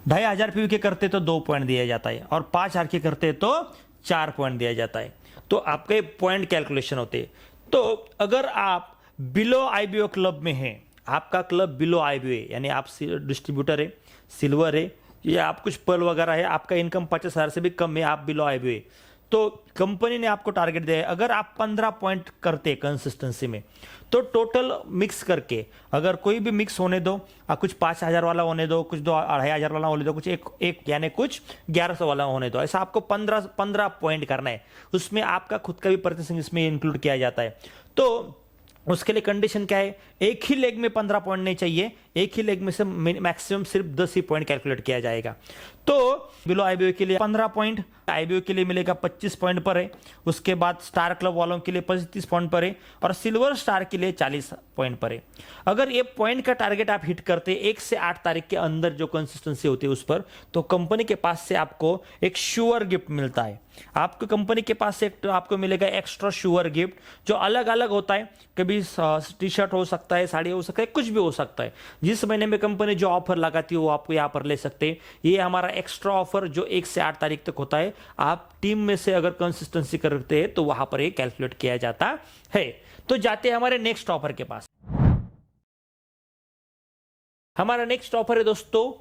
2,500 PV के करते तो 2 पॉइंट दिया जाता है, और 5,000 के करते तो 4 पॉइंट दिया जाता है। तो आपके पॉइंट कैलकुलेशन होते हैं। तो अगर आप बिलो IBO क्लब में हैं, आपका क्लब बिलो IBO है, यानी आप डिस्ट्रीब्यूटर है, सिल्वर है, या आप कुछ पर्ल वगैरह है, आपका इनकम 50,000 से भी कम है, आप बिलो IBO है, तो कंपनी ने आपको टारगेट दिया है। अगर आप 15 पॉइंट करते कंसिस्टेंसी में, तो टोटल मिक्स करके, अगर कोई भी मिक्स होने दो, कुछ 5,000 वाला होने दो, कुछ 2,500 वाला होने दो, कुछ एक यानी कुछ 1100 वाला होने दो, ऐसा आपको 15 पॉइंट करना है। उसमें आपका खुद का भी परचेसिंग इसमें इंक्लूड किया जाता है। तो उसके लिए कंडीशन क्या है, एक ही लेग में 15 पॉइंट नहीं चाहिए, एक ही लेग में से मैक्सिमम सिर्फ 10 ही पॉइंट कैलकुलेट किया जाएगा। तो बिलो आईबीओ के लिए 15 पॉइंट, आईबीओ के लिए मिलेगा 25 पॉइंट पर है। उसके बाद स्टार क्लब वालों के लिए 35 पॉइंट पर है और सिल्वर स्टार के लिए 40 पॉइंट पर है। अगर ये पॉइंट का टारगेट आप हिट करते 1 से 8 तारीख के अंदर जो कंसिस्टेंसी होती है उस पर, तो कंपनी के पास से आपको एक श्योर गिफ्ट मिलता है। आपको कंपनी के पास से आपको मिलेगा एक्स्ट्रा श्योर गिफ्ट, जो अलग अलग होता है। कभी टी शर्ट हो सकता है, साड़ी हो सकता है, कुछ भी हो सकता है। जिस महीने में कंपनी जो ऑफर लगाती है वो आपको यहाँ पर ले सकते हैं। ये हमारा एक्स्ट्रा ऑफर जो 1 से 8 तारीख तक होता है, आप टीम में से अगर कंसिस्टेंसी करते हैं तो वहां पर ये कैलकुलेट किया जाता है। तो जाते हैं हमारे नेक्स्ट ऑफर के पास। हमारा नेक्स्ट ऑफर है दोस्तों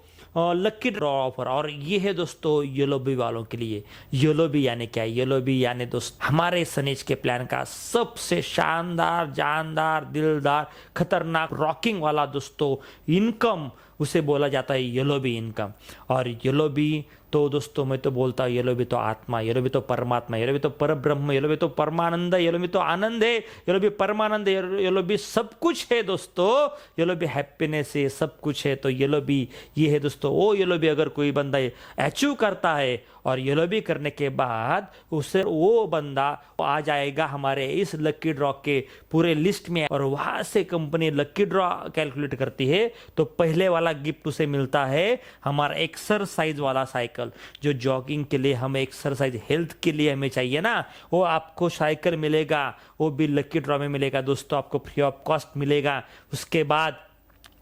लकी ड्रॉ ऑफर, और ये है दोस्तों येलो बी वालों के लिए। येलो बी यानी क्या है? येलो बी यानी दोस्त हमारे सनेज के प्लान का सबसे शानदार, जानदार, दिलदार, खतरनाक, रॉकिंग वाला दोस्तों इनकम, उसे बोला जाता है येलो बी इनकम। और येलो बी तो दोस्तों मैं तो बोलता हूँ येलो बी तो आत्मा, येलो बी तो परमात्मा, येलो बी तो परब्रह्म, येलो बी तो परमानंद, येलो बी तो आनंद है, येलो बी परमानंद, येलो बी सब कुछ है दोस्तों। येलो बी हैप्पीनेस है, सब कुछ है। तो येलो बी ये है दोस्तों। वो येलो बी अगर कोई बंदा अचीव करता है और येलो बी करने के बाद उसे वो बंदा आ जाएगा हमारे इस लकी ड्रॉ के पूरे लिस्ट में, और वहां से कंपनी लकी ड्रॉ कैलकुलेट करती है। तो पहले वाला गिफ्ट उसे मिलता है हमारा एक्सरसाइज वाला साइकिल, जो जॉगिंग के लिए हमें एक्सरसाइज हेल्थ के लिए हमें चाहिए ना, वो आपको साइकिल मिलेगा, वो भी लकी ड्रॉ में मिलेगा दोस्तों, आपको फ्री ऑफ कॉस्ट मिलेगा। उसके बाद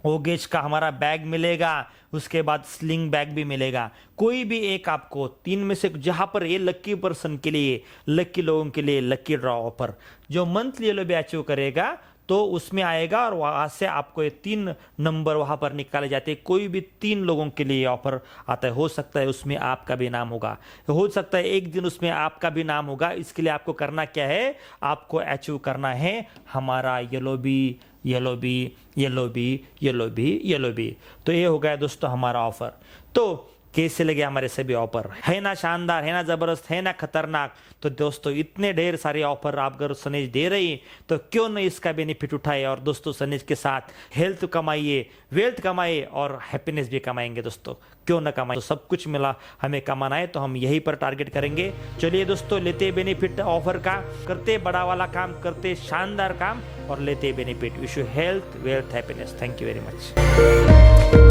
ओगेज का हमारा बैग मिलेगा, उसके बाद स्लिंग बैग भी मिलेगा। कोई भी एक आपको 3 में से, जहां पर ये लकी पर्सन के लिए, लकी लोगों के लिए लकी ड्रॉ ऑफर जो मंथली येलो भी अचीव करेगा तो उसमें आएगा, और वहां से आपको ये 3 नंबर वहां पर निकाले जाते हैं। कोई भी 3 लोगों के लिए ऑफर आता है। हो सकता है उसमें आपका भी नाम होगा, हो सकता है एक दिन उसमें आपका भी नाम होगा। इसके लिए आपको करना क्या है? आपको अचीव करना है हमारा yellow B, yellow B, yellow B, yellow B, yellow B. तो ये हो गया दोस्तों हमारा ऑफर। तो कैसे लगे हमारे सभी ऑफर? है ना शानदार, है ना जबरदस्त, है ना खतरनाक? तो दोस्तों इतने ढेर सारे ऑफर आप अगर सनेज दे रही तो क्यों नहीं इसका बेनिफिट उठाए, और दोस्तों सनेज के साथ हेल्थ कमाइए, वेल्थ कमाइए और हैप्पीनेस भी कमाएंगे दोस्तों। क्यों ना कमाए? तो सब कुछ मिला हमें कमाना है तो हम यही पर टारगेट करेंगे। चलिए दोस्तों लेते बेनिफिट ऑफर का, करते बड़ा वाला काम, करते शानदार काम और लेते benefit. Wish you health, wealth, happiness. Thank you very much.